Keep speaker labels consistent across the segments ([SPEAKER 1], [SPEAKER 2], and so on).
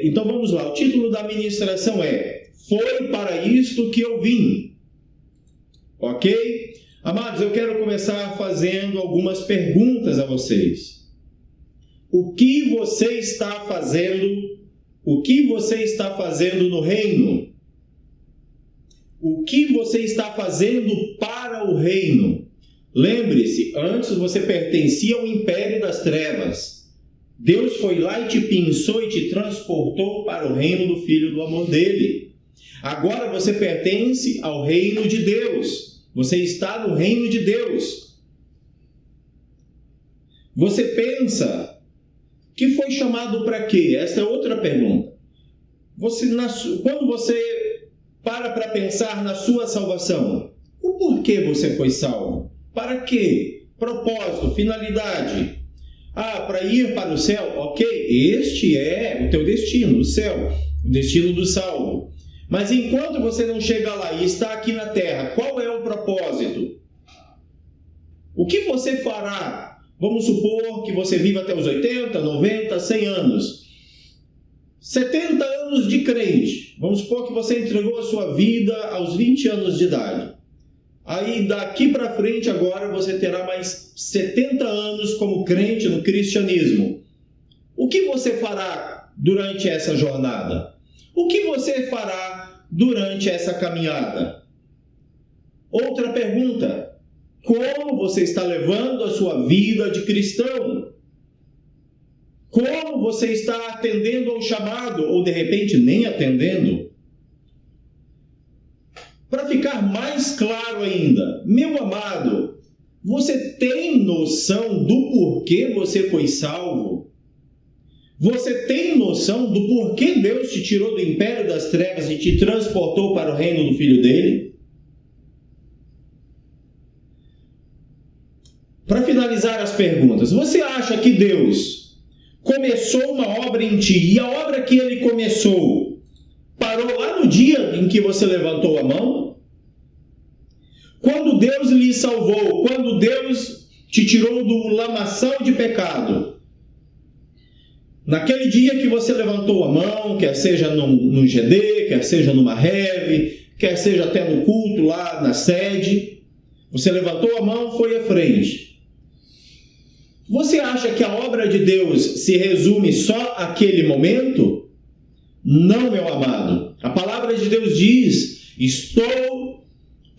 [SPEAKER 1] Então vamos lá, o título da ministração é Foi para isto que eu vim. Ok? Amados, eu quero começar fazendo algumas perguntas a vocês. O que você está fazendo? O que você está fazendo no reino? O que você está fazendo para o reino? Lembre-se, antes você pertencia ao império das trevas. Deus foi lá e te pinçou e te transportou para o reino do Filho do amor dele. Agora você pertence ao reino de Deus. Você está no reino de Deus. Você pensa que foi chamado para quê? Essa é outra pergunta. Quando você para pensar na sua salvação, o porquê você foi salvo? Para quê? Propósito, finalidade. Para ir para o céu? Ok, este é o teu destino, o céu, o destino do salvo. Mas enquanto você não chega lá e está aqui na terra, qual é o propósito? O que você fará? Vamos supor que você viva até os 80, 90, 100 anos. 70 anos de crente. Vamos supor que você entregou a sua vida aos 20 anos de idade. Aí daqui para frente agora você terá mais 70 anos como crente no cristianismo. O que você fará durante essa jornada? O que você fará durante essa caminhada? Outra pergunta. Como você está levando a sua vida de cristão? Como você está atendendo ao chamado ou de repente nem atendendo? Para ficar mais claro ainda, meu amado, você tem noção do porquê você foi salvo? Você tem noção do porquê Deus te tirou do império das trevas e te transportou para o reino do Filho dele? Para finalizar as perguntas, você acha que Deus começou uma obra em ti e a obra que ele começou parou lá no dia em que você levantou a mão? Quando Deus lhe salvou, quando Deus te tirou do lamaçal de pecado, naquele dia que você levantou a mão, quer seja num GD, quer seja numa reve, quer seja até no culto lá na sede, você levantou a mão, foi à frente. Você acha que a obra de Deus se resume só àquele momento? Não, meu amado. A palavra de Deus diz: estou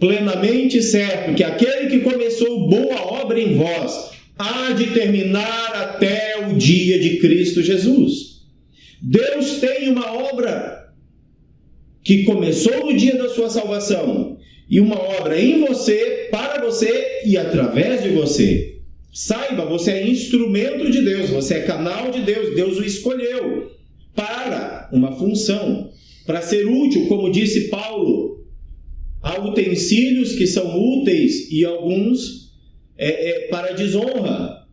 [SPEAKER 1] plenamente certo que aquele que começou boa obra em vós há de terminar até o dia de Cristo Jesus. Deus tem uma obra que começou no dia da sua salvação e uma obra em você, para você e através de você. Saiba, você é instrumento de Deus, você é canal de Deus, Deus o escolheu para uma função, para ser útil, como disse Paulo. Há utensílios que são úteis e alguns para desonra.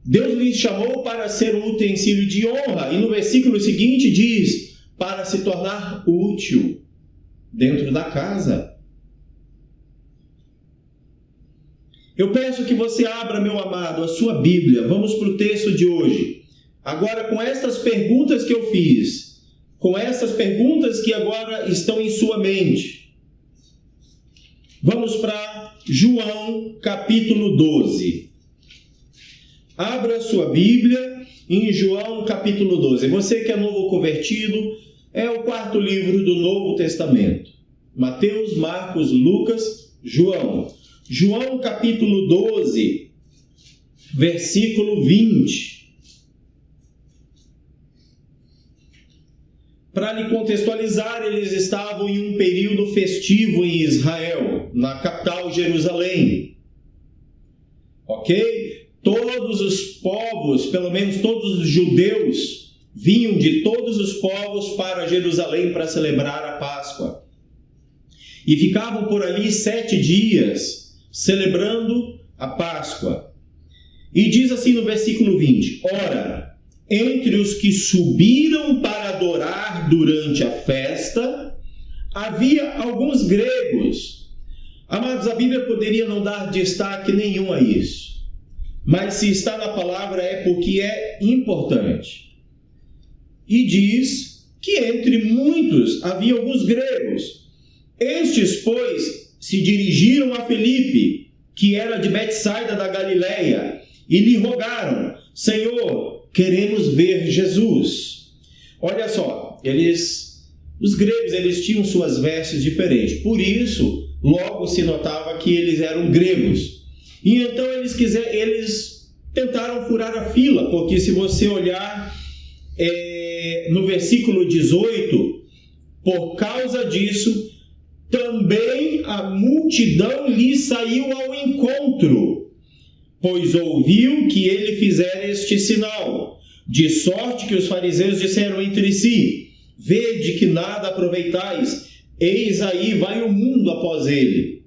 [SPEAKER 1] Deus lhe chamou para ser um utensílio de honra, e no versículo seguinte diz, para se tornar útil dentro da casa. Eu peço que você abra, meu amado, a sua Bíblia. Vamos para o texto de hoje. Agora, com estas perguntas que eu fiz, com essas perguntas que agora estão em sua mente, vamos para João, capítulo 12. Abra a sua Bíblia em João, capítulo 12. Você que é novo convertido, é o quarto livro do Novo Testamento. Mateus, Marcos, Lucas, João. João capítulo 12, versículo 20. Para lhe contextualizar, eles estavam em um período festivo em Israel, na capital Jerusalém. Ok? Todos os povos, pelo menos todos os judeus, vinham de todos os povos para Jerusalém para celebrar a Páscoa. E ficavam por ali 7 dias celebrando a Páscoa. E diz assim no versículo 20: Ora, entre os que subiram para adorar durante a festa, havia alguns gregos. Amados, a Bíblia poderia não dar destaque nenhum a isso, mas se está na palavra é porque é importante. e diz que entre muitos havia alguns gregos. Estes, pois, se dirigiram a Filipe, que era de Betsaida da Galileia, e lhe rogaram: Senhor, queremos ver Jesus. Olha só, os gregos, eles tinham suas vestes diferentes, por isso, logo se notava que eles eram gregos. E então eles tentaram furar a fila, porque se você olhar no versículo 18, por causa disso, também a multidão lhe saiu ao encontro, pois ouviu que ele fizera este sinal, de sorte que os fariseus disseram entre si: vede que nada aproveitais, eis aí vai o mundo após ele.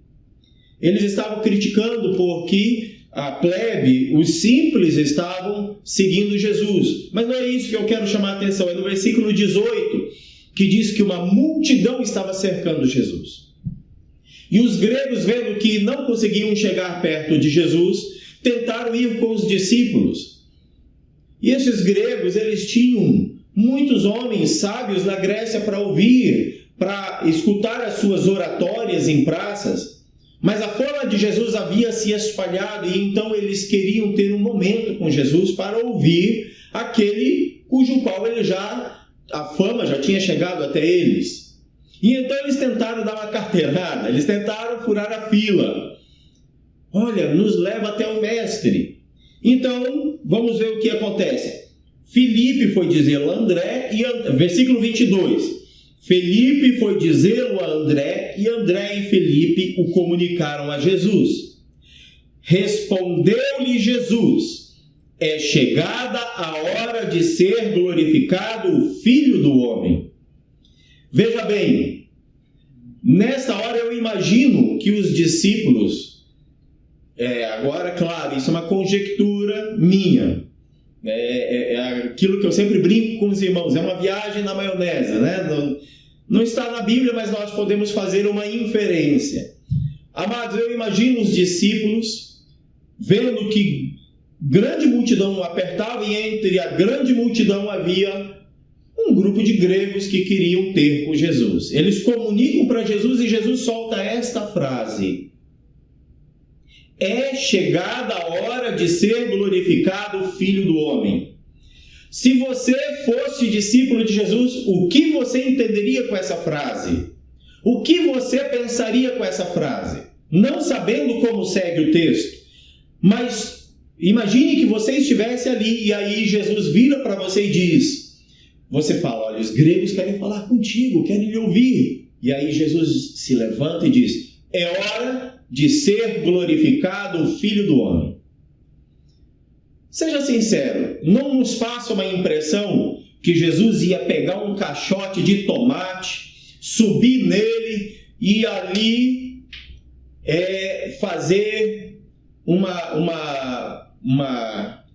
[SPEAKER 1] Eles estavam criticando porque a plebe, os simples, estavam seguindo Jesus. Mas não é isso que eu quero chamar a atenção, é no versículo 18, que diz que uma multidão estava cercando Jesus. E os gregos, vendo que não conseguiam chegar perto de Jesus, tentaram ir com os discípulos. E esses gregos, eles tinham muitos homens sábios na Grécia para ouvir, para escutar as suas oratórias em praças. Mas a fama de Jesus havia se espalhado e então eles queriam ter um momento com Jesus para ouvir aquele cujo qual a fama já tinha chegado até eles. E então eles tentaram dar uma carteirada, eles tentaram furar a fila. Olha, nos leva até o mestre. Então, vamos ver o que acontece. Filipe foi dizê-lo a André, versículo 22. Filipe foi dizê-lo a André, e André e Filipe o comunicaram a Jesus. Respondeu-lhe Jesus: é chegada a hora de ser glorificado o Filho do Homem. Veja bem, nesta hora eu imagino que os discípulos, agora, claro, isso é uma conjectura minha, é aquilo que eu sempre brinco com os irmãos, é uma viagem na maionese, né? Não está na Bíblia, mas nós podemos fazer uma inferência. Amados, eu imagino os discípulos vendo que grande multidão apertava, e entre a grande multidão havia um grupo de gregos que queriam ter com Jesus. Eles comunicam para Jesus e Jesus solta esta frase: é chegada a hora de ser glorificado o Filho do Homem. Se você fosse discípulo de Jesus, o que você entenderia com essa frase? O que você pensaria com essa frase? Não sabendo como segue o texto, mas imagine que você estivesse ali e aí Jesus vira para você e diz, você fala: olha, os gregos querem falar contigo, querem lhe ouvir. E aí Jesus se levanta e diz: é hora de ser glorificado o Filho do Homem. Seja sincero, não nos passa uma impressão que Jesus ia pegar um caixote de tomate, subir nele e ali fazer uma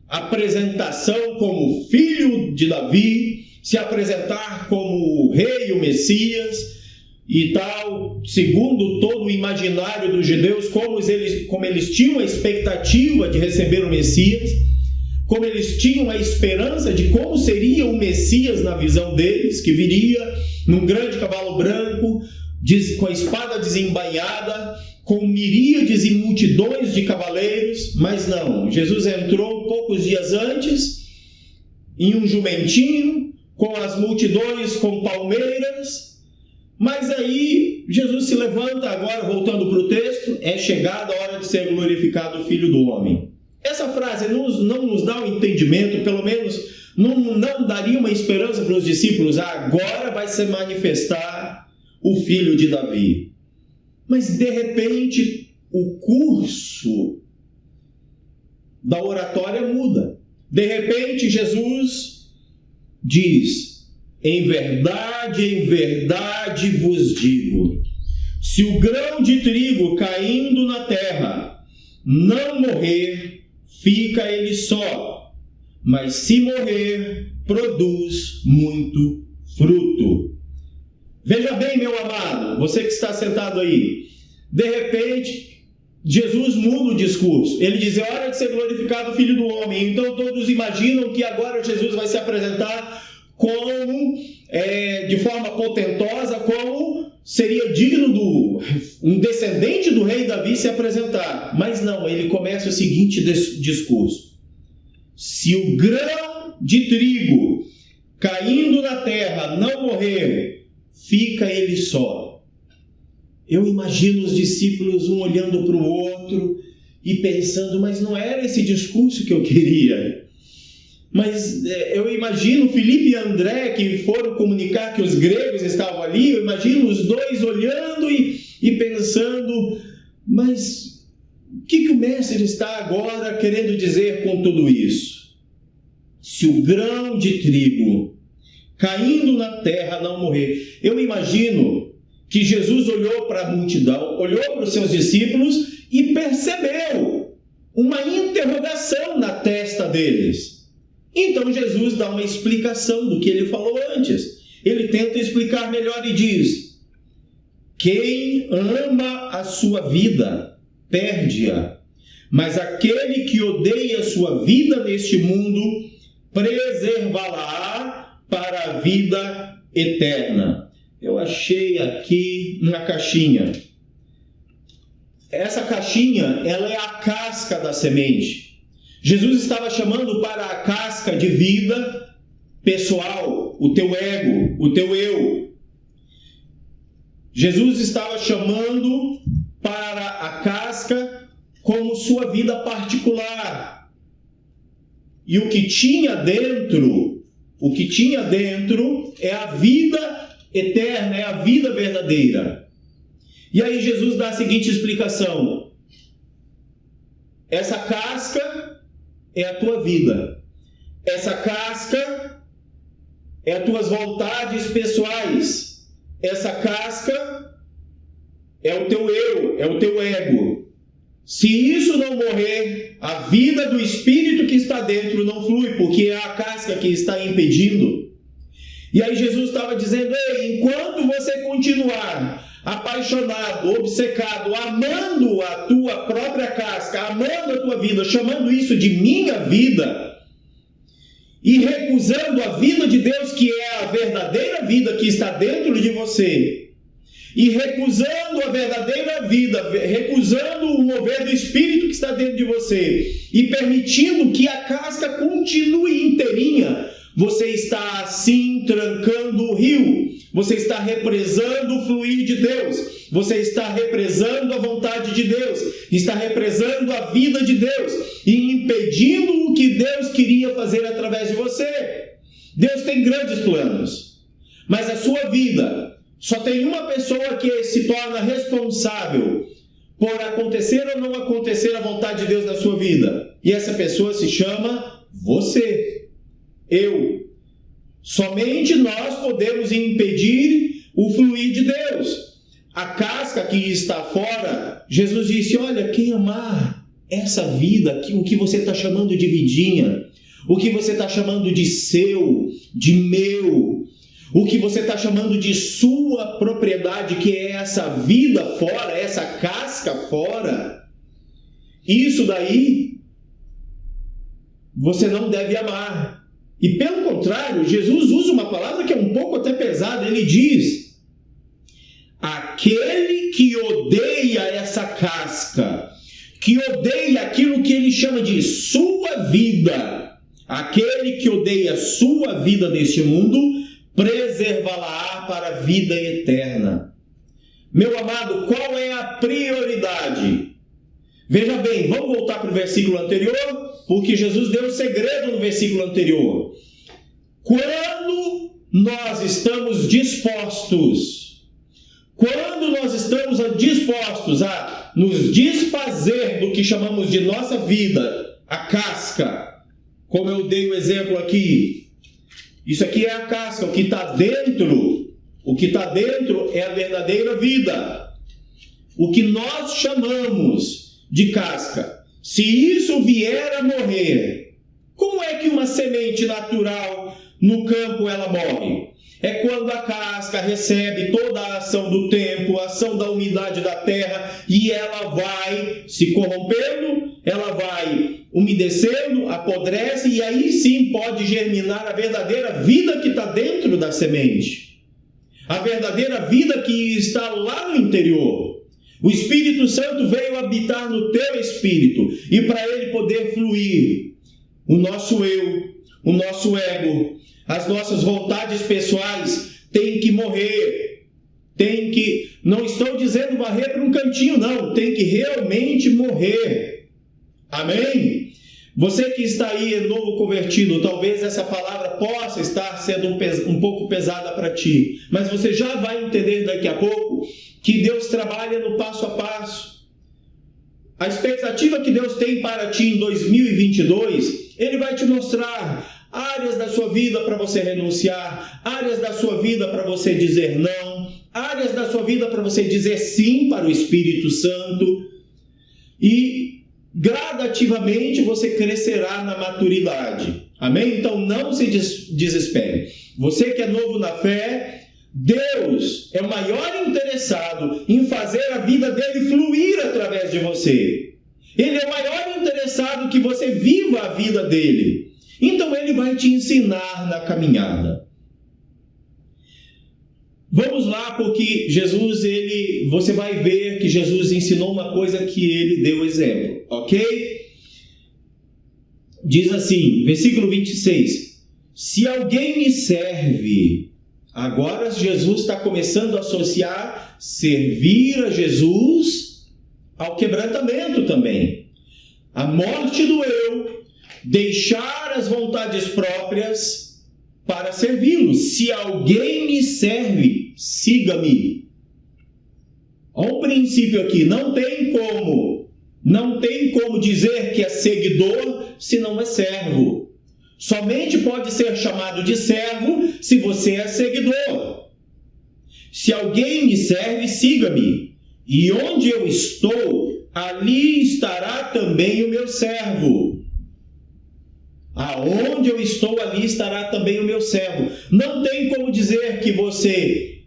[SPEAKER 1] apresentação como filho de Davi, se apresentar como o rei, o Messias e tal, segundo todo o imaginário dos judeus, como eles tinham a expectativa de receber o Messias, como eles tinham a esperança de como seria o Messias na visão deles, que viria num grande cavalo branco, com a espada desembainhada, com miríades e multidões de cavaleiros. Mas não, Jesus entrou poucos dias antes, em um jumentinho, com as multidões com palmeiras. Mas aí Jesus se levanta, agora voltando para o texto: é chegada a hora de ser glorificado o Filho do Homem. Essa frase não nos dá um entendimento, pelo menos não daria uma esperança para os discípulos: agora vai se manifestar o Filho de Davi. Mas de repente o curso da oratória muda. De repente Jesus diz: em verdade vos digo, se o grão de trigo caindo na terra não morrer, fica ele só, mas se morrer, produz muito fruto. Veja bem, meu amado, você que está sentado aí, de repente Jesus muda o discurso. Ele diz: é hora de ser glorificado o Filho do Homem. Então todos imaginam que agora Jesus vai se apresentar de forma portentosa, como seria digno um descendente do rei Davi se apresentar. Mas não, ele começa o seguinte discurso: se o grão de trigo caindo na terra não morrer, fica ele só. Eu imagino os discípulos um olhando para o outro e pensando, mas não era esse discurso que eu queria. Mas eu imagino Filipe e André, que foram comunicar que os gregos estavam ali, eu imagino os dois olhando e pensando, mas o que o mestre está agora querendo dizer com tudo isso? Se o grão de trigo caindo na terra não morrer. Eu imagino que Jesus olhou para a multidão, olhou para os seus discípulos e percebeu uma interrogação na testa deles. Então Jesus dá uma explicação do que ele falou antes. Ele tenta explicar melhor e diz: quem ama a sua vida, perde-a. Mas aquele que odeia a sua vida neste mundo, preservá-la para a vida eterna. Eu achei aqui uma caixinha. Essa caixinha, ela é a casca da semente. Jesus estava chamando para a casca de vida pessoal, o teu ego, o teu eu. Jesus estava chamando para a casca como sua vida particular. E o que tinha dentro é a vida eterna, é a vida verdadeira. E aí Jesus dá a seguinte explicação: essa casca é a tua vida. Essa casca é as tuas vontades pessoais. Essa casca é o teu eu, é o teu ego. Se isso não morrer, a vida do espírito que está dentro não flui, porque é a casca que está impedindo. E aí Jesus estava dizendo: ei, enquanto você continuar apaixonado, obcecado, amando a tua própria casca, amando a tua vida, chamando isso de minha vida, e recusando a vida de Deus, que é a verdadeira vida que está dentro de você, e recusando a verdadeira vida, recusando o mover do Espírito que está dentro de você, e permitindo que a casca continue inteirinha, você está assim trancando o rio, você está represando o fluir de Deus, você está represando a vontade de Deus, está represando a vida de Deus e impedindo o que Deus queria fazer através de você. Deus tem grandes planos, mas a sua vida só tem uma pessoa que se torna responsável por acontecer ou não acontecer a vontade de Deus na sua vida, e essa pessoa se chama você. Eu. Somente nós podemos impedir o fluir de Deus. A casca que está fora, Jesus disse: olha, quem amar essa vida, o que você está chamando de vidinha, o que você está chamando de seu, de meu, o que você está chamando de sua propriedade, que é essa vida fora, essa casca fora, isso daí você não deve amar. E pelo contrário, Jesus usa uma palavra que é um pouco até pesada. Ele diz: aquele que odeia essa casca, que odeia aquilo que ele chama de sua vida, aquele que odeia sua vida neste mundo, preservá-la para a vida eterna. Meu amado, qual é a prioridade? Veja bem, vamos voltar para o versículo anterior, porque Jesus deu um segredo no versículo anterior. Quando nós estamos dispostos a nos desfazer do que chamamos de nossa vida, a casca, como eu dei o exemplo aqui, isso aqui é a casca, o que está dentro é a verdadeira vida. O que nós chamamos de casca, se isso vier a morrer, como é que uma semente natural no campo ela morre? É quando a casca recebe toda a ação do tempo, a ação da umidade da terra, e ela vai se corrompendo, ela vai umedecendo, apodrece, e aí sim pode germinar a verdadeira vida que está dentro da semente. A verdadeira vida que está lá no interior. O Espírito Santo veio habitar no teu espírito, e para ele poder fluir, o nosso eu, o nosso ego, as nossas vontades pessoais tem que morrer. Não estou dizendo varrer para um cantinho, não. Tem que realmente morrer. Amém? Você que está aí novo convertido, talvez essa palavra possa estar sendo um pouco pesada para ti. Mas você já vai entender daqui a pouco que Deus trabalha no passo a passo. A expectativa que Deus tem para ti em 2022, Ele vai te mostrar áreas da sua vida para você renunciar, áreas da sua vida para você dizer não, áreas da sua vida para você dizer sim para o Espírito Santo, e gradativamente você crescerá na maturidade. Amém? Então não se desespere. Você que é novo na fé, Deus é o maior interessado em fazer a vida dele fluir através de você. Ele é o maior interessado que você viva a vida dele. Então ele vai te ensinar na caminhada. Vamos lá, porque você vai ver que Jesus ensinou uma coisa que ele deu exemplo, ok? Diz assim, versículo 26, se alguém me serve, agora Jesus está começando a associar servir a Jesus ao quebrantamento também. A morte do eu, deixar as vontades próprias para servi-lo. Se alguém me serve, siga-me. Olha um princípio aqui, não tem como dizer que é seguidor se não é servo. Somente pode ser chamado de servo se você é seguidor. Se alguém me serve, siga-me. E onde eu estou, ali estará também o meu servo. Aonde eu estou, ali estará também o meu servo. Não tem como dizer que você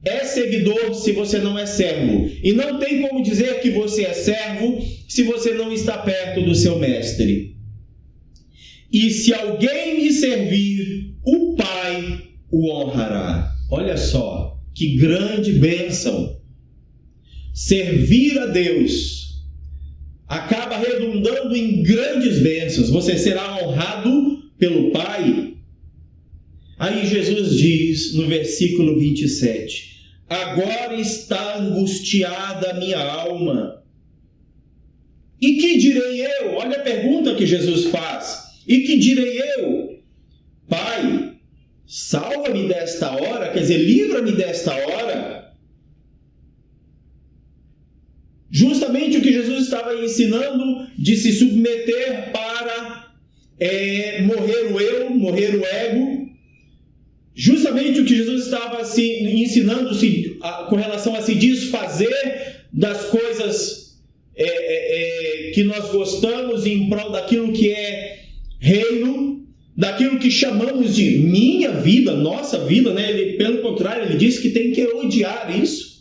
[SPEAKER 1] é seguidor se você não é servo. E não tem como dizer que você é servo se você não está perto do seu mestre. E se alguém me servir, o Pai o honrará. Olha só, que grande bênção. Servir a Deus acaba redundando em grandes bênçãos. Você será honrado pelo Pai. Aí Jesus diz no versículo 27, agora está angustiada a minha alma. E que direi eu? Olha a pergunta que Jesus faz. E que direi eu? Pai, salva-me desta hora, quer dizer, livra-me desta hora. Justamente o que Jesus estava ensinando de se submeter para morrer o eu, morrer o ego. Justamente o que Jesus estava ensinando com relação a se desfazer das coisas que nós gostamos em prol daquilo que é reino, daquilo que chamamos de minha vida, nossa vida, né? Pelo contrário, ele disse que tem que odiar isso.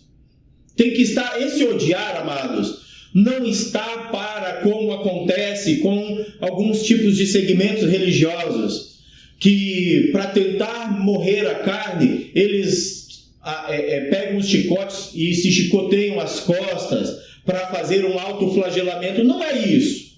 [SPEAKER 1] Tem que estar, esse odiar, amados, não está para, como acontece com alguns tipos de segmentos religiosos, que para tentar morrer a carne, eles pegam os chicotes e se chicoteiam as costas para fazer um autoflagelamento. Não é isso.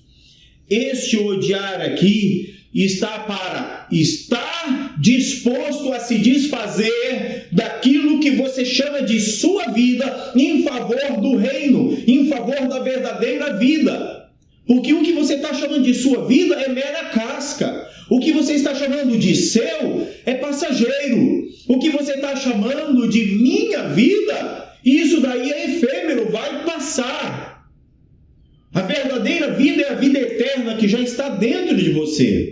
[SPEAKER 1] Este odiar aqui está para estar disposto a se desfazer daquilo que você chama de sua vida em favor do reino, em favor da verdadeira vida. Porque o que você está chamando de sua vida é mera casca. O que você está chamando de seu é passageiro. O que você está chamando de minha vida, isso daí é efêmero, vai passar. A verdadeira vida é a vida eterna que já está dentro de você.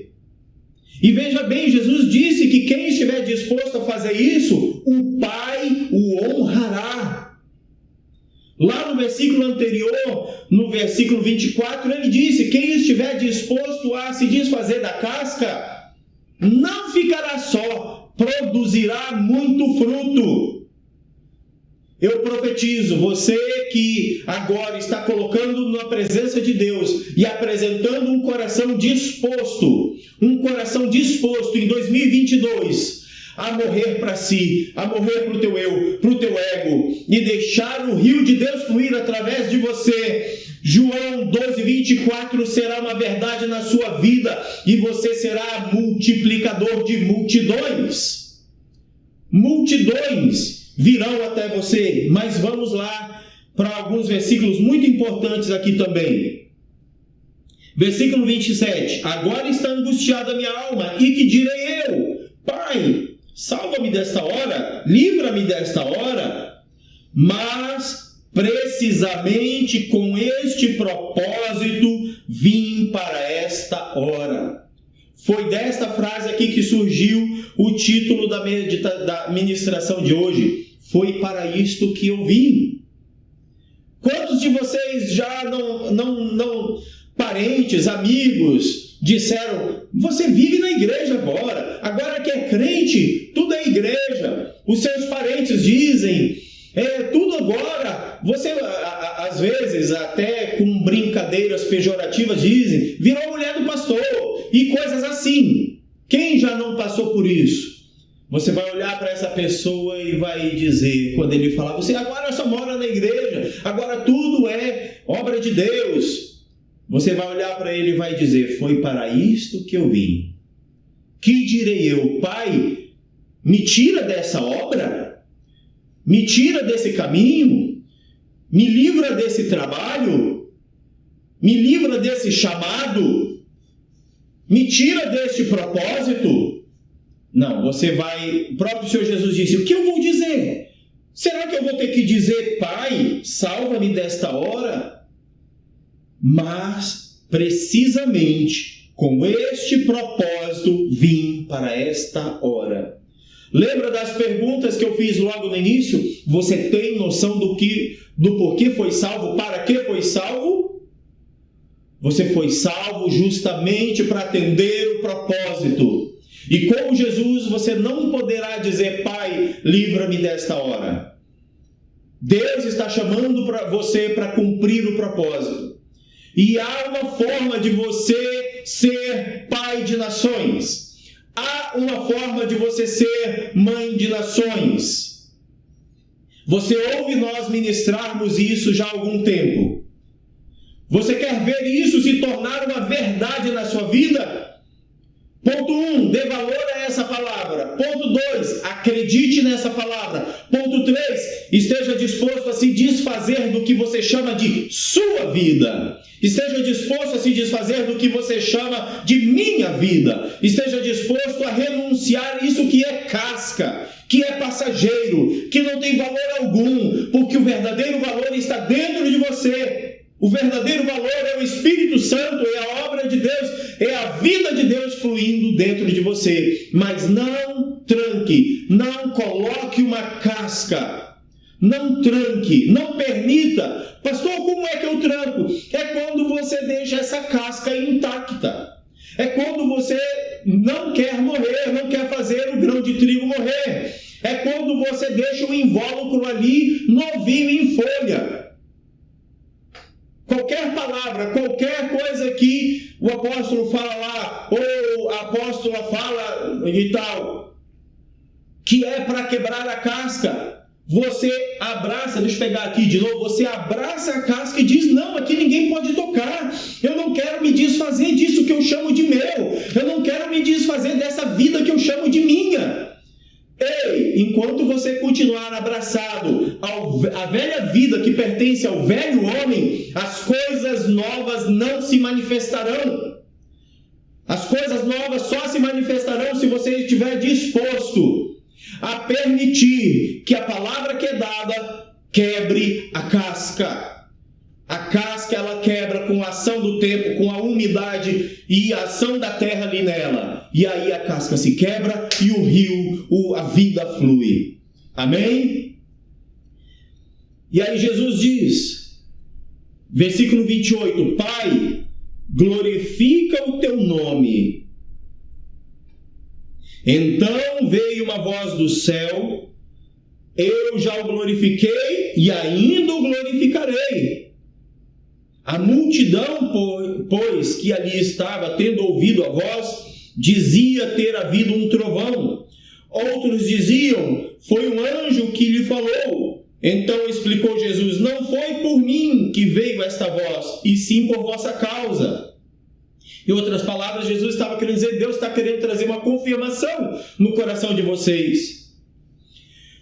[SPEAKER 1] E veja bem, Jesus disse que quem estiver disposto a fazer isso, o Pai o honrará. Lá no versículo anterior, no versículo 24, ele disse, quem estiver disposto a se desfazer da casca, não ficará só, produzirá muito fruto. Eu profetizo, você que agora está colocando na presença de Deus e apresentando um coração disposto em 2022 a morrer para si, a morrer para o teu eu, para o teu ego e deixar o rio de Deus fluir através de você. João 12:24 será uma verdade na sua vida e você será multiplicador de multidões. Multidões virão até você, mas vamos lá para alguns versículos muito importantes aqui também. Versículo 27, agora está angustiada a minha alma, e que direi eu? Pai, salva-me desta hora, livra-me desta hora, mas precisamente com este propósito vim para esta hora. Foi desta frase aqui que surgiu o título da ministração de hoje. Foi para isto que eu vim. Quantos de vocês já não parentes, amigos, disseram, você vive na igreja agora que é crente, tudo é igreja. Os seus parentes dizem, tudo agora, você às vezes até com brincadeiras pejorativas dizem, virou mulher do pastor, e coisas assim. Quem já não passou por isso? Você vai olhar para essa pessoa e vai dizer, quando ele falar, você agora só mora na igreja, agora tudo é obra de Deus. Você vai olhar para ele e vai dizer, foi para isto que eu vim. Que direi eu? Pai, me tira dessa obra? Me tira desse caminho? Me livra desse trabalho? Me livra desse chamado? Me tira deste propósito? Não, você vai... O próprio Senhor Jesus disse, o que eu vou dizer? Será que eu vou ter que dizer, Pai, salva-me desta hora? Mas, precisamente, com este propósito, vim para esta hora. Lembra das perguntas que eu fiz logo no início? Você tem noção do porquê foi salvo? Para que foi salvo? Você foi salvo justamente para atender o propósito. E com Jesus você não poderá dizer, Pai, livra-me desta hora. Deus está chamando para você para cumprir o propósito. E há uma forma de você ser pai de nações. Há uma forma de você ser mãe de nações. Você ouve nós ministrarmos isso já há algum tempo. Você quer ver isso se tornar uma verdade na sua vida? Ponto 1, dê valor a essa palavra. Ponto 2, acredite nessa palavra. Ponto 3, esteja disposto a se desfazer do que você chama de sua vida. Esteja disposto a se desfazer do que você chama de minha vida. Esteja disposto a renunciar isso que é casca, que é passageiro, que não tem valor algum, porque o verdadeiro valor está dentro de você. O verdadeiro valor é o Espírito Santo, é a obra de Deus, é a vida de Deus fluindo dentro de você. Mas não tranque, não coloque uma casca, não tranque, não permita. Pastor, como é que eu tranco? É quando você deixa essa casca intacta. É quando você não quer morrer, não quer fazer o grão de trigo morrer. É quando você deixa o invólucro ali novinho em folha. Qualquer palavra, qualquer coisa que o apóstolo fala lá, ou a apóstola fala e tal, que é para quebrar a casca, você abraça, deixa eu pegar aqui de novo, você abraça a casca e diz, não, aqui ninguém pode tocar, eu não quero me desfazer disso que eu chamo de meu, eu não quero me desfazer dessa vida que eu chamo de minha. Ei, enquanto você continuar abraçado à velha vida que pertence ao velho homem, as coisas novas não se manifestarão. As coisas novas só se manifestarão se você estiver disposto a permitir que a palavra que é dada quebre a casca. A casca ela quebra com a ação do tempo, com a umidade e a ação da terra ali nela. E aí a casca se quebra e o rio, a vida flui. Amém? E aí Jesus diz, versículo 28, Pai, glorifica o teu nome. Então veio uma voz do céu, eu já o glorifiquei e ainda o glorificarei. A multidão, pois, que ali estava, tendo ouvido a voz, dizia ter havido um trovão. Outros diziam, foi um anjo que lhe falou. Então explicou Jesus, não foi por mim que veio esta voz, e sim por vossa causa. Em outras palavras, Jesus estava querendo dizer, Deus está querendo trazer uma confirmação no coração de vocês.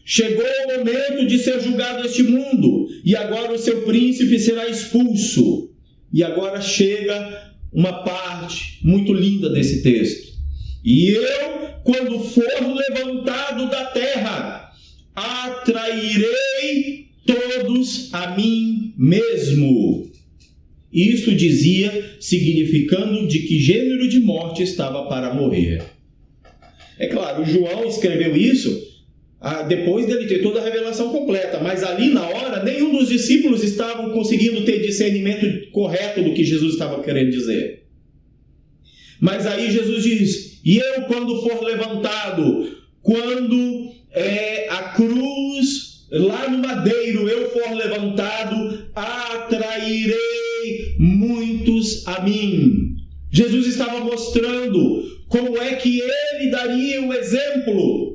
[SPEAKER 1] Chegou o momento de ser julgado este mundo, e agora o seu príncipe será expulso. E agora chega uma parte muito linda desse texto. E eu, quando for levantado da terra, atrairei todos a mim mesmo. Isso dizia, significando de que gênero de morte estava para morrer. É claro, João escreveu isso depois dele ter toda a revelação completa, mas ali na hora, nenhum dos discípulos estavam conseguindo ter discernimento correto do que Jesus estava querendo dizer. Mas aí Jesus diz, e eu quando for levantado, quando a cruz lá no madeiro eu for levantado, atrairei muitos a mim. Jesus estava mostrando como é que ele daria o exemplo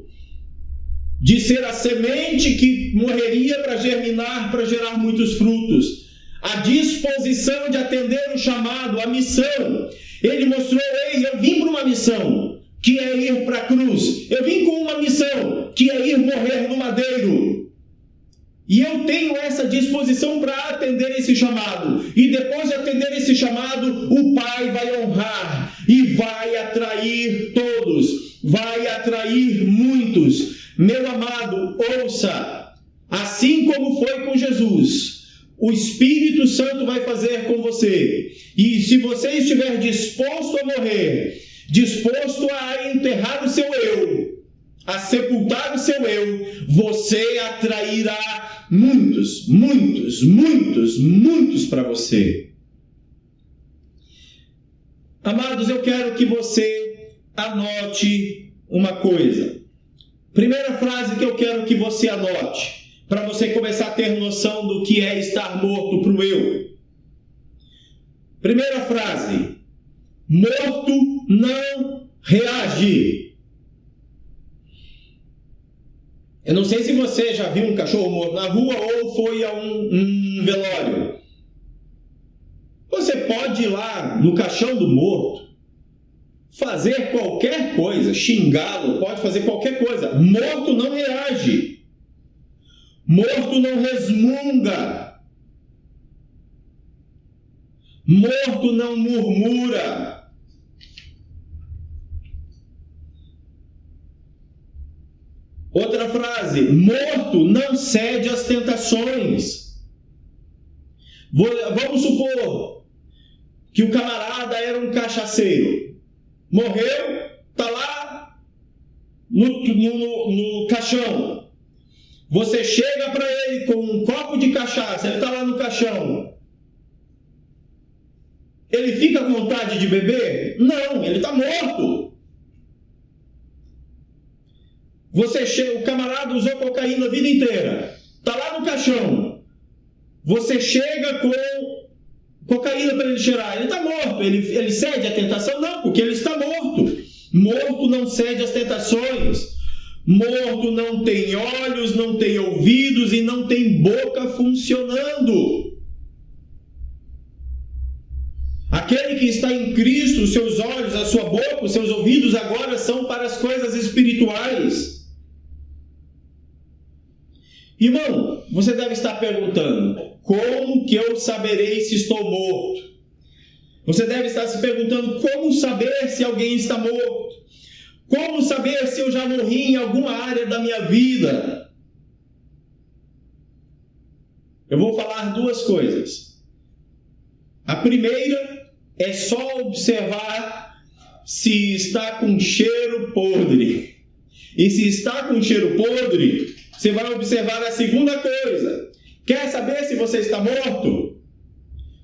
[SPEAKER 1] de ser a semente que morreria para germinar, para gerar muitos frutos. A disposição de atender o chamado, a missão. Ele mostrou, eu vim para uma missão, que é ir para a cruz. Eu vim com uma missão, que é ir morrer no madeiro. E eu tenho essa disposição para atender esse chamado. E depois de atender esse chamado, o Pai vai honrar e vai atrair todos. Vai atrair muitos. Meu amado, ouça, assim como foi com Jesus, o Espírito Santo vai fazer com você. E se você estiver disposto a morrer, disposto a enterrar o seu eu, a sepultar o seu eu, você atrairá muitos, muitos, muitos, muitos para você. Amados, eu quero que você anote uma coisa. Primeira frase que eu quero que você anote, para você começar a ter noção do que é estar morto para o eu. Primeira frase, morto não reage. Eu não sei se você já viu um cachorro morto na rua ou foi a um velório. Você pode ir lá no caixão do morto, fazer qualquer coisa, xingá-lo, pode fazer qualquer coisa. Morto não reage. Morto não resmunga. Morto não murmura. Outra frase, morto não cede às tentações. Vamos supor que o camarada era um cachaceiro. Morreu, está lá no caixão. Você chega para ele com um copo de cachaça, ele está lá no caixão. Ele fica com vontade de beber? Não, ele está morto. O camarada usou cocaína a vida inteira, está lá no caixão. Você chega com cocaína para ele cheirar, ele está morto. Ele cede à tentação? Não, porque ele está morto. Morto não cede às tentações. Morto não tem olhos, não tem ouvidos e não tem boca funcionando. Aquele que está em Cristo, os seus olhos, a sua boca, os seus ouvidos agora são para as coisas espirituais. Irmão, você deve estar perguntando, como que eu saberei se estou morto? Você deve estar se perguntando, como saber se alguém está morto? Como saber se eu já morri em alguma área da minha vida? Eu vou falar duas coisas. A primeira é só observar se está com cheiro podre. E se está com cheiro podre, você vai observar a segunda coisa. Quer saber se você está morto?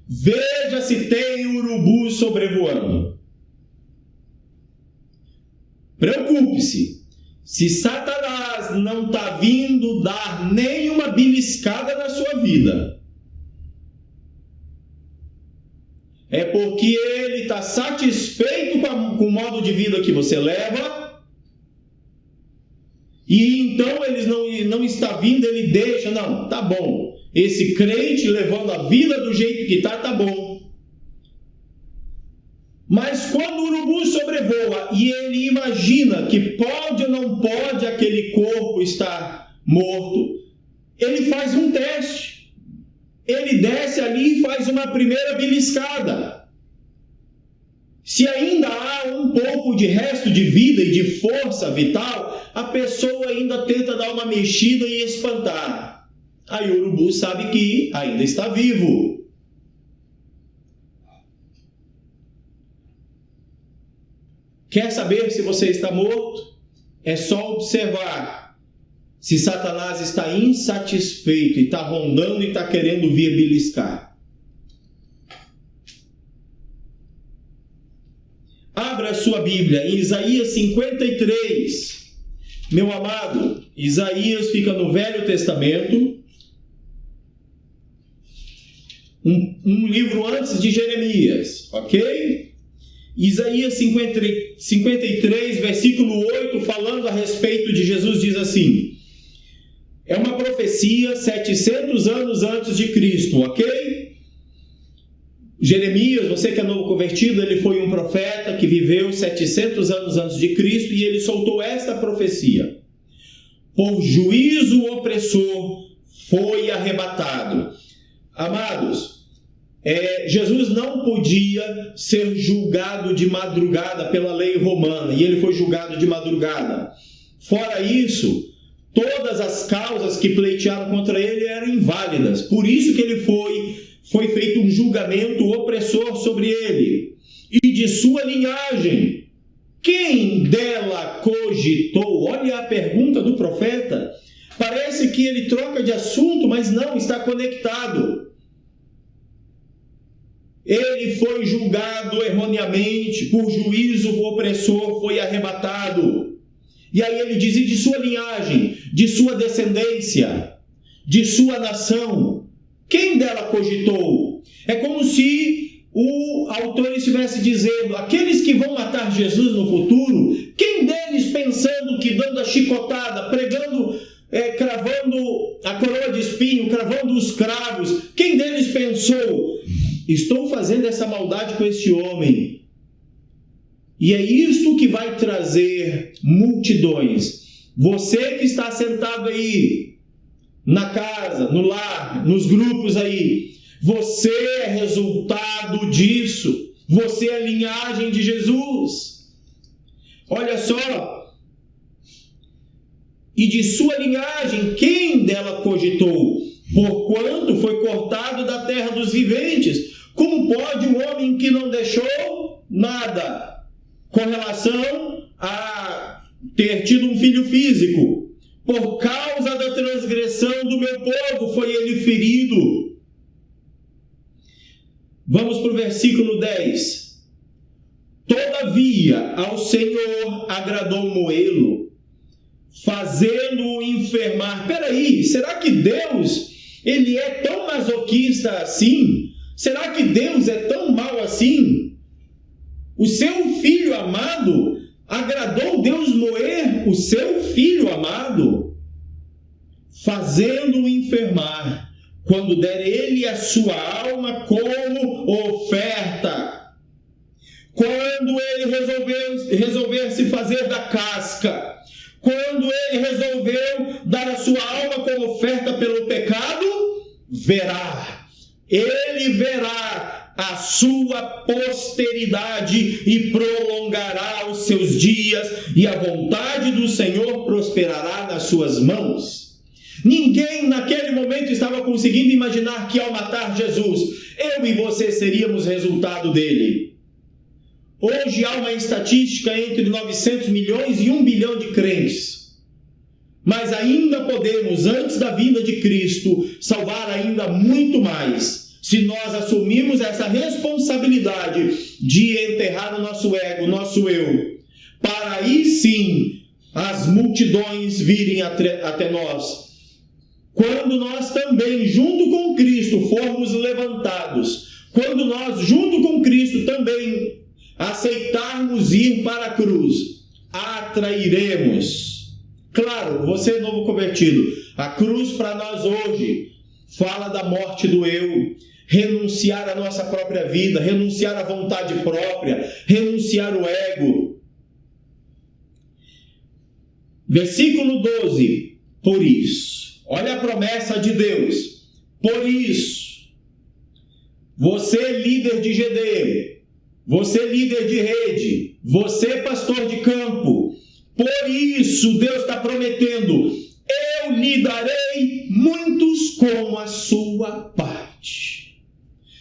[SPEAKER 1] Veja se tem urubus sobrevoando. Preocupe-se. Se Satanás não está vindo dar nenhuma beliscada na sua vida, é porque ele está satisfeito com o modo de vida que você leva, e então ele não está vindo, ele deixa, não, tá bom, esse crente levando a vida do jeito que tá bom. Mas quando o urubu sobrevoa e ele imagina que pode ou não pode aquele corpo estar morto, ele faz um teste. Ele desce ali e faz uma primeira beliscada. Se ainda há um pouco de resto de vida e de força vital, a pessoa ainda tenta dar uma mexida e espantar. Aí o urubu sabe que ainda está vivo. Quer saber se você está morto? É só observar. Se Satanás está insatisfeito e está rondando e está querendo vir beliscar. Abra a sua Bíblia em Isaías 53. Meu amado, Isaías fica no Velho Testamento. Um livro antes de Jeremias, ok? Isaías 53, versículo 8, falando a respeito de Jesus, diz assim... É uma profecia 700 anos antes de Cristo, ok? Jeremias, você que é novo convertido, ele foi um profeta que viveu 700 anos antes de Cristo e ele soltou esta profecia. Por juízo opressor foi arrebatado. Amados, Jesus não podia ser julgado de madrugada pela lei romana e ele foi julgado de madrugada. Fora isso, todas as causas que pleitearam contra ele eram inválidas. Por isso que ele foi feito um julgamento opressor sobre ele. E de sua linhagem, quem dela cogitou? Olha a pergunta do profeta. Parece que ele troca de assunto, mas não, está conectado. Ele foi julgado erroneamente, por juízo opressor foi arrebatado. E aí ele diz, e de sua linhagem, de sua descendência, de sua nação, quem dela cogitou? É como se o autor estivesse dizendo, aqueles que vão matar Jesus no futuro, quem deles pensando que dando a chicotada, pregando, cravando a coroa de espinho, cravando os cravos, quem deles pensou, estou fazendo essa maldade com este homem? E é isto que vai trazer multidões. Você que está sentado aí, na casa, no lar, nos grupos aí, você é resultado disso. Você é linhagem de Jesus. Olha só. E de sua linhagem, quem dela cogitou? Porquanto foi cortado da terra dos viventes. Como pode um homem que não deixou nada com relação a ter tido um filho físico? Por causa da transgressão do meu povo foi ele ferido. Vamos para o versículo 10. Todavia ao Senhor agradou moê-lo, fazendo-o enfermar. Peraí, será que Deus, ele é tão masoquista assim? Será que Deus é tão mau assim? O seu filho amado, agradou Deus moer o seu filho amado, fazendo-o enfermar, quando der ele a sua alma como oferta. Quando ele resolver se fazer da casca, quando ele resolveu dar a sua alma como oferta pelo pecado, ele verá a sua posteridade e prolongará os seus dias, e a vontade do Senhor prosperará nas suas mãos. Ninguém naquele momento estava conseguindo imaginar que ao matar Jesus, eu e você seríamos resultado dele. Hoje há uma estatística entre 900 milhões e 1 bilhão de crentes. Mas ainda podemos, antes da vinda de Cristo, salvar ainda muito mais, se nós assumirmos essa responsabilidade de enterrar o nosso ego, o nosso eu, para aí sim as multidões virem até nós, quando nós também, junto com Cristo, formos levantados, quando nós, junto com Cristo, também aceitarmos ir para a cruz, atrairemos. Claro, você é novo convertido, a cruz para nós hoje fala da morte do eu, renunciar à nossa própria vida, renunciar à vontade própria, renunciar ao ego. Versículo 12, por isso, olha a promessa de Deus, por isso, você líder de GD, você líder de rede, você pastor de campo, por isso Deus está prometendo, eu lhe darei muitos como a sua parte.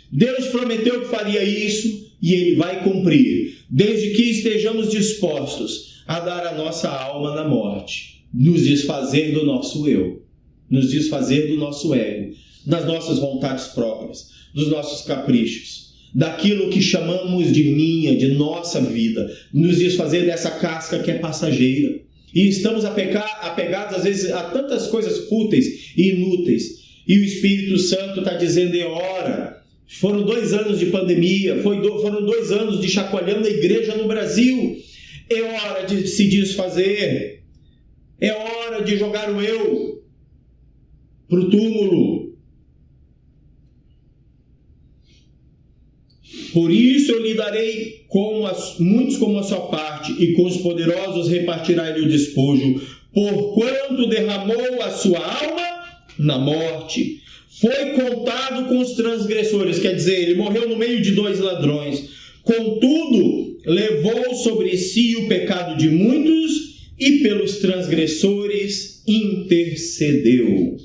[SPEAKER 1] Deus prometeu que faria isso e Ele vai cumprir, desde que estejamos dispostos a dar a nossa alma na morte, nos desfazer do nosso eu, nos desfazer do nosso ego, das nossas vontades próprias, dos nossos caprichos, daquilo que chamamos de minha, de nossa vida, nos desfazer dessa casca que é passageira. E estamos apegados às vezes a tantas coisas fúteis e inúteis, e o Espírito Santo está dizendo, é hora. Foram 2 anos de pandemia, foram 2 anos de chacoalhando a igreja no Brasil. É hora de se desfazer, é hora de jogar o eu para o túmulo. Por isso eu lhe darei muitos como a sua parte, e com os poderosos repartirá ele o despojo, porquanto derramou a sua alma na morte. Foi contado com os transgressores, quer dizer, ele morreu no meio de 2 ladrões. Contudo, levou sobre si o pecado de muitos e pelos transgressores intercedeu.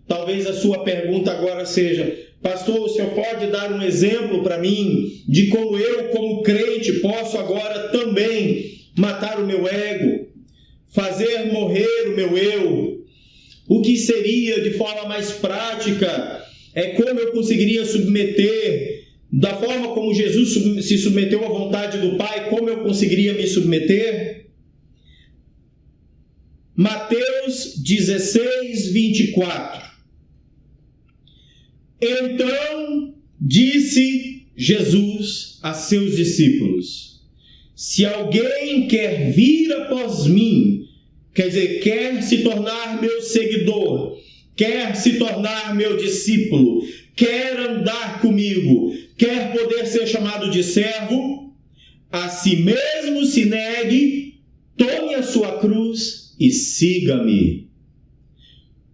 [SPEAKER 1] Talvez a sua pergunta agora seja, pastor, o senhor pode dar um exemplo para mim de como eu, como crente, posso agora também matar o meu ego, fazer morrer o meu eu? O que seria de forma mais prática? É como eu conseguiria submeter, da forma como Jesus se submeteu à vontade do Pai, como eu conseguiria me submeter? Mateus 16, 24. Então disse Jesus a seus discípulos, se alguém quer vir após mim, quer dizer, quer se tornar meu seguidor, quer se tornar meu discípulo, quer andar comigo, quer poder ser chamado de servo, a si mesmo se negue, tome a sua cruz e siga-me.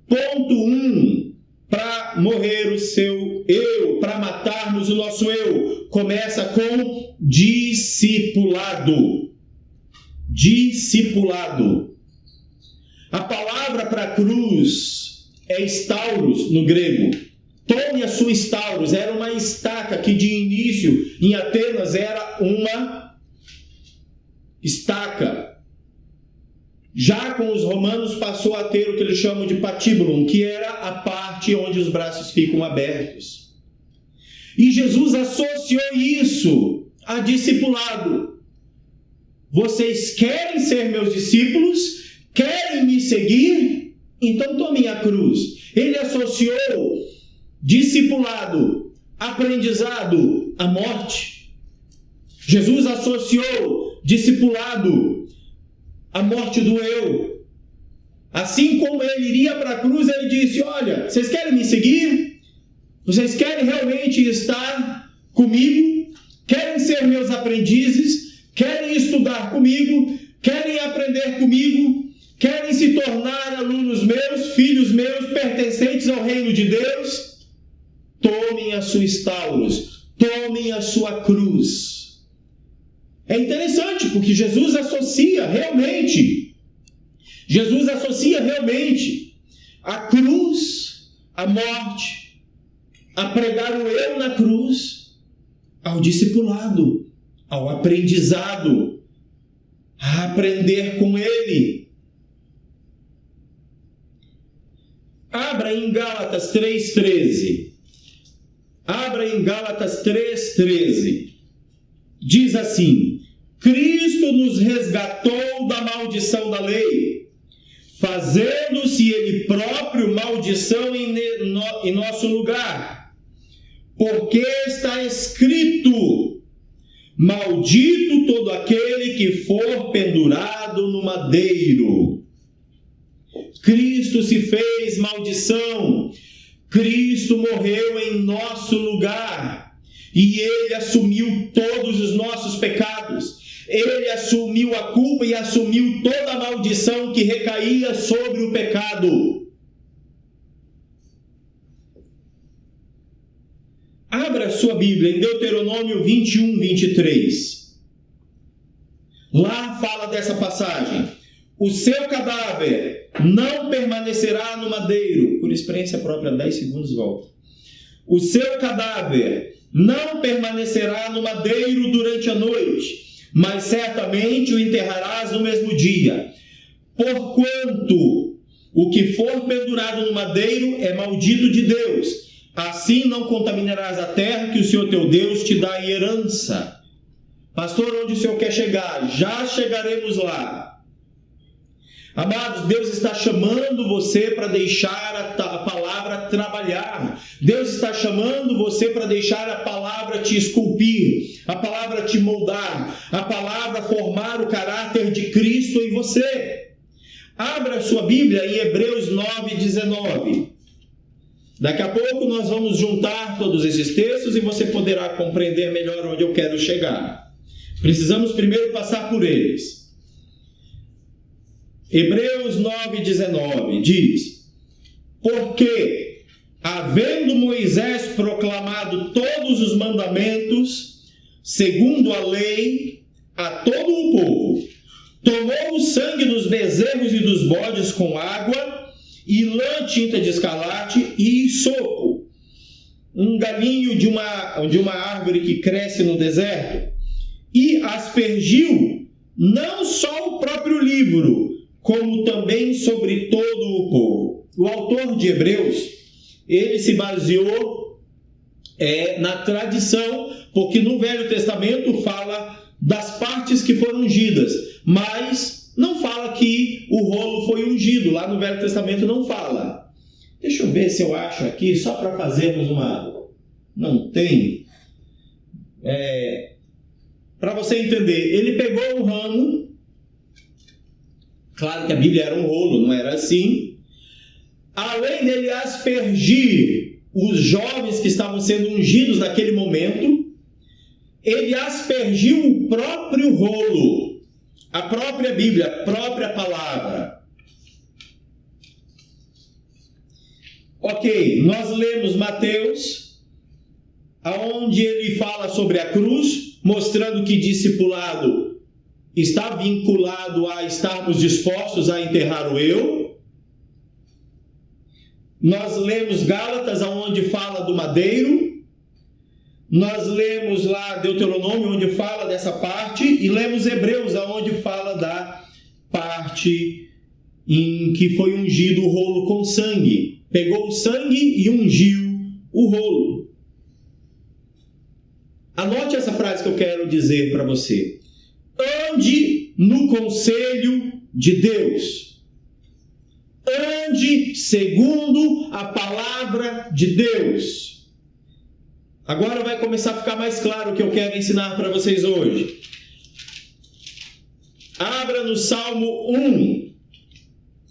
[SPEAKER 1] Ponto 1. Para morrer o seu eu, para matarmos o nosso eu, começa com discipulado. Discipulado. A palavra para cruz é stauros no grego. Tome a sua stauros, era uma estaca que de início em Atenas era uma estaca. Já com os romanos passou a ter o que eles chamam de patíbulum, que era a parte onde os braços ficam abertos. E Jesus associou isso a discipulado. Vocês querem ser meus discípulos? Querem me seguir? Então tomem a cruz. Ele associou discipulado, aprendizado à morte. Jesus associou discipulado à morte do eu. Assim como ele iria para a cruz, ele disse, olha, vocês querem me seguir? Vocês querem realmente estar comigo? Querem ser meus aprendizes? Querem estudar comigo? Querem aprender comigo? Querem se tornar alunos meus, filhos meus, pertencentes ao reino de Deus? Tomem a sua stauros, tomem a sua cruz. É interessante porque Jesus associa realmente a cruz, a morte, a pregar o eu na cruz, ao discipulado, ao aprendizado, a aprender com ele. Abra em Gálatas 3,13. Abra em Gálatas 3,13. Diz assim, Cristo nos resgatou da maldição da lei, fazendo-se Ele próprio maldição em nosso lugar. Porque está escrito: maldito todo aquele que for pendurado no madeiro. Cristo se fez maldição. Cristo morreu em nosso lugar. E Ele assumiu todos os nossos pecados. Ele assumiu a culpa e assumiu toda a maldição que recaía sobre o pecado. Abra sua Bíblia em Deuteronômio 21, 23. Lá fala dessa passagem. O seu cadáver não permanecerá no madeiro. Por experiência própria, 10 segundos, volta. O seu cadáver não permanecerá no madeiro durante a noite, mas certamente o enterrarás no mesmo dia. Porquanto o que for pendurado no madeiro é maldito de Deus. Assim não contaminarás a terra que o Senhor teu Deus te dá em herança. Pastor, onde o Senhor quer chegar? Já chegaremos lá. Amados, Deus está chamando você para deixar a palavra trabalhar. Deus está chamando você para deixar a palavra te esculpir, a palavra te moldar, a palavra formar o caráter de Cristo em você. Abra sua Bíblia em Hebreus 9, 19. Daqui a pouco nós vamos juntar todos esses textos e você poderá compreender melhor onde eu quero chegar. Precisamos primeiro passar por eles. Hebreus 9, 19 diz: porque, havendo Moisés proclamado todos os mandamentos, segundo a lei, a todo o povo, tomou o sangue dos bezerros e dos bodes com água, e lã tinta de escarlate e hisopo, um galinho de uma árvore que cresce no deserto, e aspergiu não só o próprio livro, como também sobre todo o povo. O autor de Hebreus, ele se baseou na tradição, porque no Velho Testamento fala das partes que foram ungidas, mas não fala que o rolo foi ungido. Lá no Velho Testamento não fala. Deixa eu ver se eu acho aqui, só para fazermos uma... Não tem. Para você entender, ele pegou um ramo. Claro que a Bíblia era um rolo, não era assim. Além dele aspergir os jovens que estavam sendo ungidos naquele momento, ele aspergiu o próprio rolo, a própria Bíblia, a própria palavra. Ok, nós lemos Mateus, onde ele fala sobre a cruz, mostrando que discipulado está vinculado a estarmos dispostos a enterrar o eu. Nós lemos Gálatas, onde fala do madeiro. Nós lemos lá Deuteronômio, onde fala dessa parte. E lemos Hebreus, onde fala da parte em que foi ungido o rolo com sangue. Pegou o sangue e ungiu o rolo. Anote essa frase que eu quero dizer para você. Ande no conselho de Deus. Ande segundo a palavra de Deus. Agora vai começar a ficar mais claro o que eu quero ensinar para vocês hoje. Abra no Salmo 1.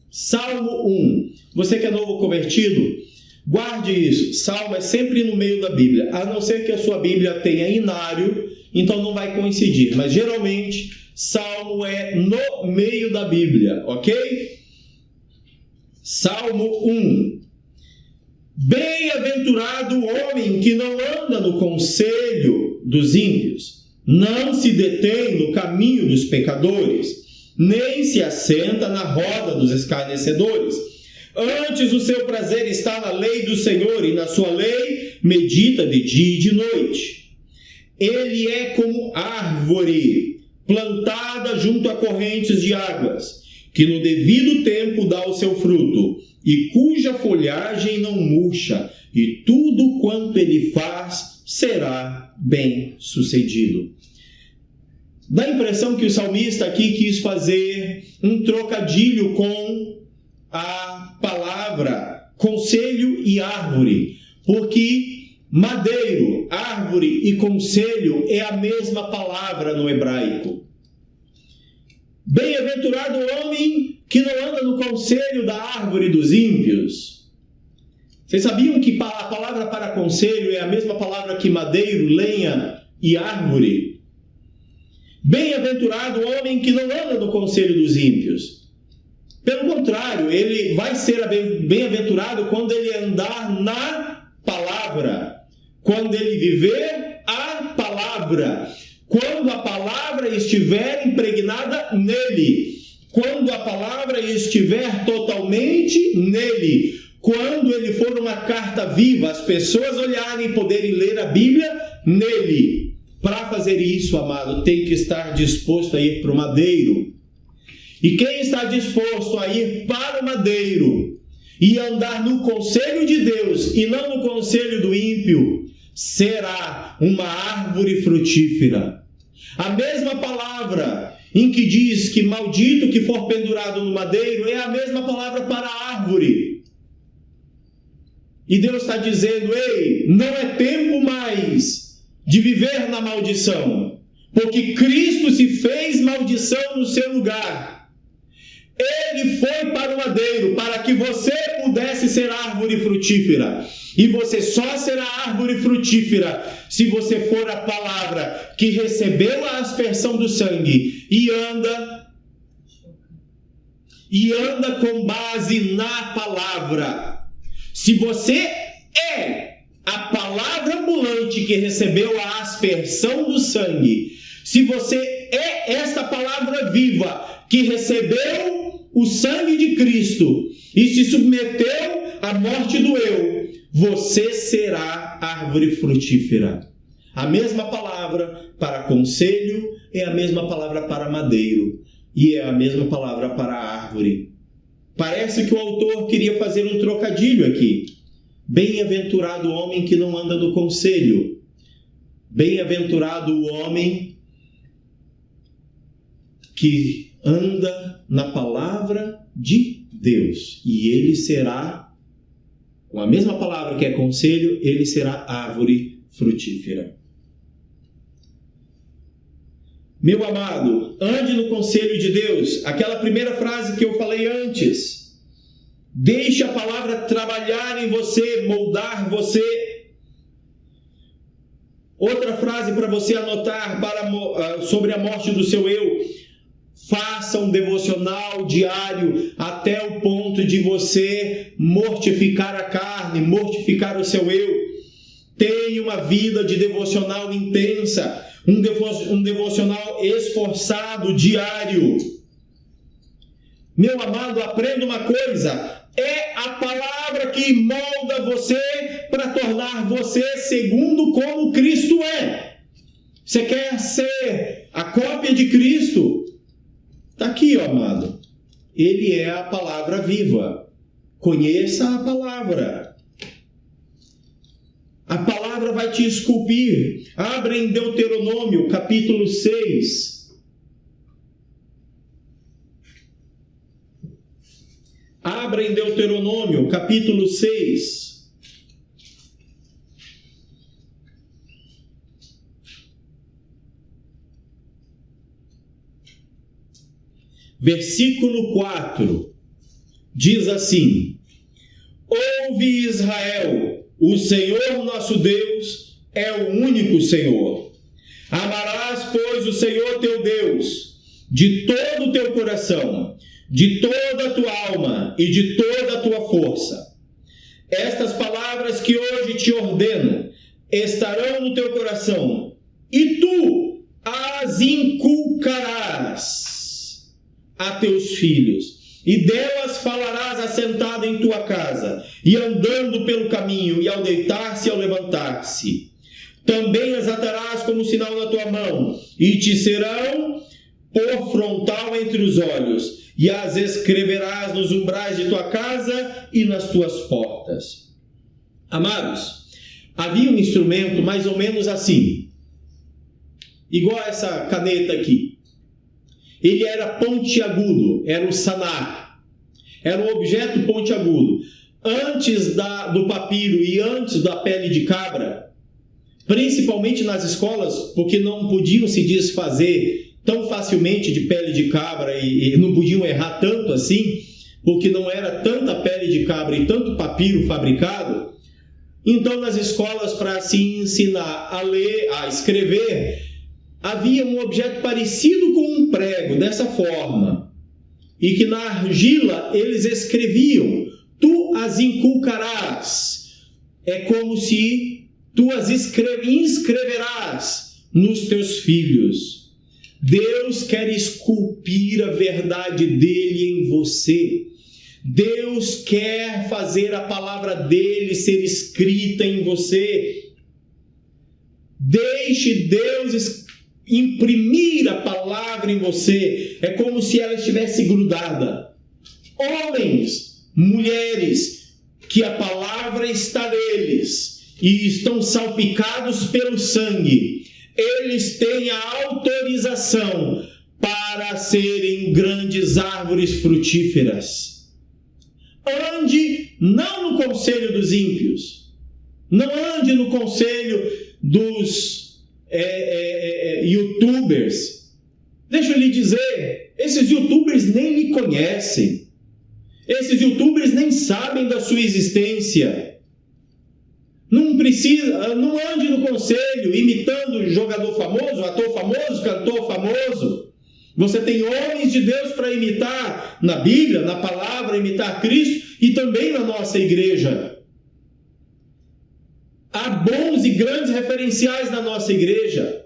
[SPEAKER 1] Salmo 1. Você que é novo convertido, guarde isso. Salmo é sempre no meio da Bíblia. A não ser que a sua Bíblia tenha inário, então não vai coincidir. Mas geralmente, Salmo é no meio da Bíblia, ok? Salmo 1. Bem-aventurado o homem que não anda no conselho dos ímpios, não se detém no caminho dos pecadores, nem se assenta na roda dos escarnecedores. Antes o seu prazer está na lei do Senhor, e na sua lei medita de dia e de noite. Ele é como árvore plantada junto a correntes de águas, que no devido tempo dá o seu fruto, e cuja folhagem não murcha, e tudo quanto ele faz será bem sucedido. Dá a impressão que o salmista aqui quis fazer um trocadilho com a palavra conselho e árvore, porque madeiro, árvore e conselho é a mesma palavra no hebraico. Bem-aventurado o homem que não anda no conselho da árvore dos ímpios. Vocês sabiam que a palavra para conselho é a mesma palavra que madeiro, lenha e árvore? Bem-aventurado o homem que não anda no conselho dos ímpios. Pelo contrário, ele vai ser bem-aventurado quando ele andar na palavra, quando ele viver a palavra, quando a palavra estiver impregnada nele, quando a palavra estiver totalmente nele, quando ele for uma carta viva, as pessoas olharem e poderem ler a Bíblia nele. Para fazer isso, amado, tem que estar disposto a ir para o madeiro. E quem está disposto a ir para o madeiro e andar no conselho de Deus e não no conselho do ímpio, será uma árvore frutífera. A mesma palavra em que diz que maldito que for pendurado no madeiro é a mesma palavra para a árvore. E Deus está dizendo: ei, não é tempo mais de viver na maldição, porque Cristo se fez maldição no seu lugar. Ele foi para o madeiro para que você pudesse ser árvore frutífera. E você só será árvore frutífera se você for a palavra que recebeu a aspersão do sangue e anda com base na palavra. Se você é a palavra ambulante que recebeu a aspersão do sangue, se você é esta palavra viva que recebeu o sangue de Cristo e se submeteu à morte do eu, você será árvore frutífera. A mesma palavra para conselho é a mesma palavra para madeiro e é a mesma palavra para árvore. Parece que o autor queria fazer um trocadilho aqui. Bem-aventurado o homem que não anda no conselho. Bem-aventurado o homem que anda na palavra de Deus. E ele será, com a mesma palavra que é conselho, ele será árvore frutífera. Meu amado, ande no conselho de Deus. Aquela primeira frase que eu falei antes. Deixe a palavra trabalhar em você, moldar você. Outra frase para você anotar sobre a morte do seu eu. Faça um devocional diário até o ponto de você mortificar a carne, mortificar o seu eu. Tenha uma vida de devocional intensa, um devocional esforçado, diário. Meu amado, aprenda uma coisa. É a palavra que molda você para tornar você segundo como Cristo é. Você quer ser a cópia de Cristo? Está aqui, ó, amado. Ele é a palavra viva. Conheça a palavra. A palavra vai te esculpir. Abra em Deuteronômio, capítulo 6. Abra em Deuteronômio, capítulo 6. Versículo 4. Diz assim: Ouve, Israel, o Senhor nosso Deus é o único Senhor. Amarás, pois, o Senhor teu Deus de todo o teu coração, de toda a tua alma e de toda a tua força. Estas palavras que hoje te ordeno estarão no teu coração, e tu as inculcarás a teus filhos, e delas falarás assentado em tua casa, e andando pelo caminho, e ao deitar-se e ao levantar-se. Também as atarás como sinal na tua mão, e te serão por frontal entre os olhos, e as escreverás nos umbrais de tua casa e nas tuas portas. Amados, havia um instrumento mais ou menos assim. igual essa caneta aqui. Ele era pontiagudo, era o sanar. Era um objeto pontiagudo. Antes do papiro e antes da pele de cabra, principalmente nas escolas, porque não podiam se desfazer tão facilmente de pele de cabra e não podiam errar tanto assim, porque não era tanta pele de cabra e tanto papiro fabricado. Então, nas escolas, para se ensinar a ler, a escrever, havia um objeto parecido com um prego, dessa forma, e que na argila eles escreviam: tu as inculcarás. É como se tu as inscreverás nos teus filhos. Deus quer esculpir a verdade dele em você. Deus quer fazer a palavra dele ser escrita em você. Deixe Deus imprimir a palavra em você. É como se ela estivesse grudada. Homens, mulheres, que a palavra está neles e estão salpicados pelo sangue, eles têm a autorização para serem grandes árvores frutíferas. Ande não no conselho dos ímpios, não ande no conselho dos youtubers. Deixa eu lhe dizer, esses youtubers nem lhe conhecem, esses youtubers nem sabem da sua existência. Não ande no conselho imitando jogador famoso, ator famoso, cantor famoso. Você tem homens de Deus para imitar na Bíblia, na palavra, imitar Cristo e também na nossa igreja. Há bons e grandes referenciais na nossa igreja.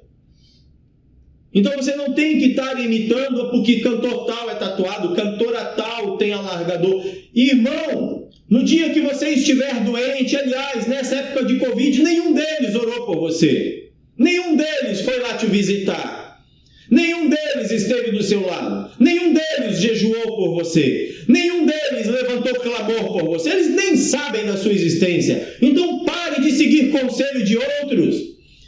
[SPEAKER 1] Então você não tem que estar imitando porque cantor tal é tatuado, cantora tal tem alargador. Irmão, no dia que você estiver doente, aliás, nessa época de Covid, nenhum deles orou por você. Nenhum deles foi lá te visitar. Nenhum deles esteve do seu lado. Nenhum deles jejuou por você. Nenhum deles levantou clamor por você. Eles nem sabem da sua existência. Então pare de seguir conselho de outros.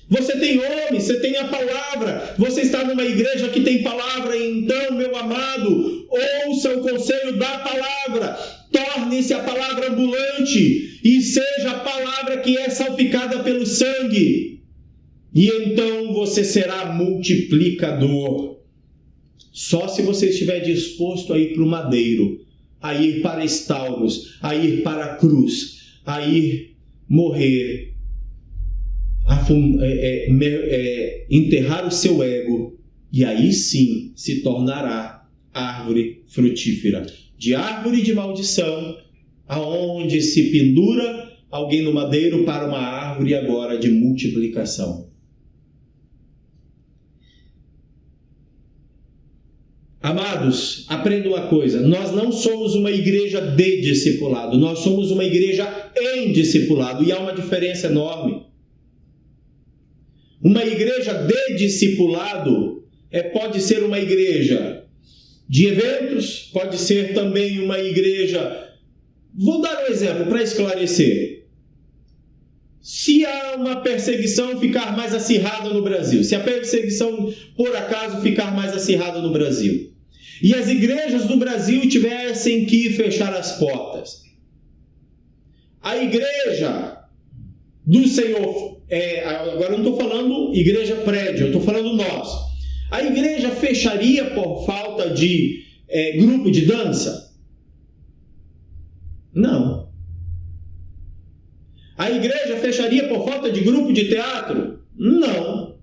[SPEAKER 1] Você tem homens, você tem a palavra. Você está numa igreja que tem palavra. Então, meu amado, ouça o conselho da palavra. Torne-se a palavra ambulante e seja a palavra que é salpicada pelo sangue. E então você será multiplicador. Só se você estiver disposto a ir para o madeiro, a ir para Estauros, a ir para a cruz, a ir morrer, enterrar o seu ego, e aí sim se tornará árvore frutífera. De árvore de maldição, aonde se pendura alguém no madeiro, para uma árvore agora de multiplicação. Amados, aprenda uma coisa, nós não somos uma igreja de discipulado, nós somos uma igreja em discipulado, e há uma diferença enorme. Uma igreja de discipulado pode ser uma igreja de eventos, pode ser também uma igreja... Vou dar um exemplo para esclarecer. Se há uma perseguição ficar mais acirrada no Brasil, se a perseguição, por acaso, ficar mais acirrada no Brasil, e as igrejas do Brasil tivessem que fechar as portas, a igreja do Senhor, agora eu não estou falando igreja prédio, eu estou falando nós, a igreja fecharia por falta de grupo de dança? Não. A igreja fecharia por falta de grupo de teatro? Não.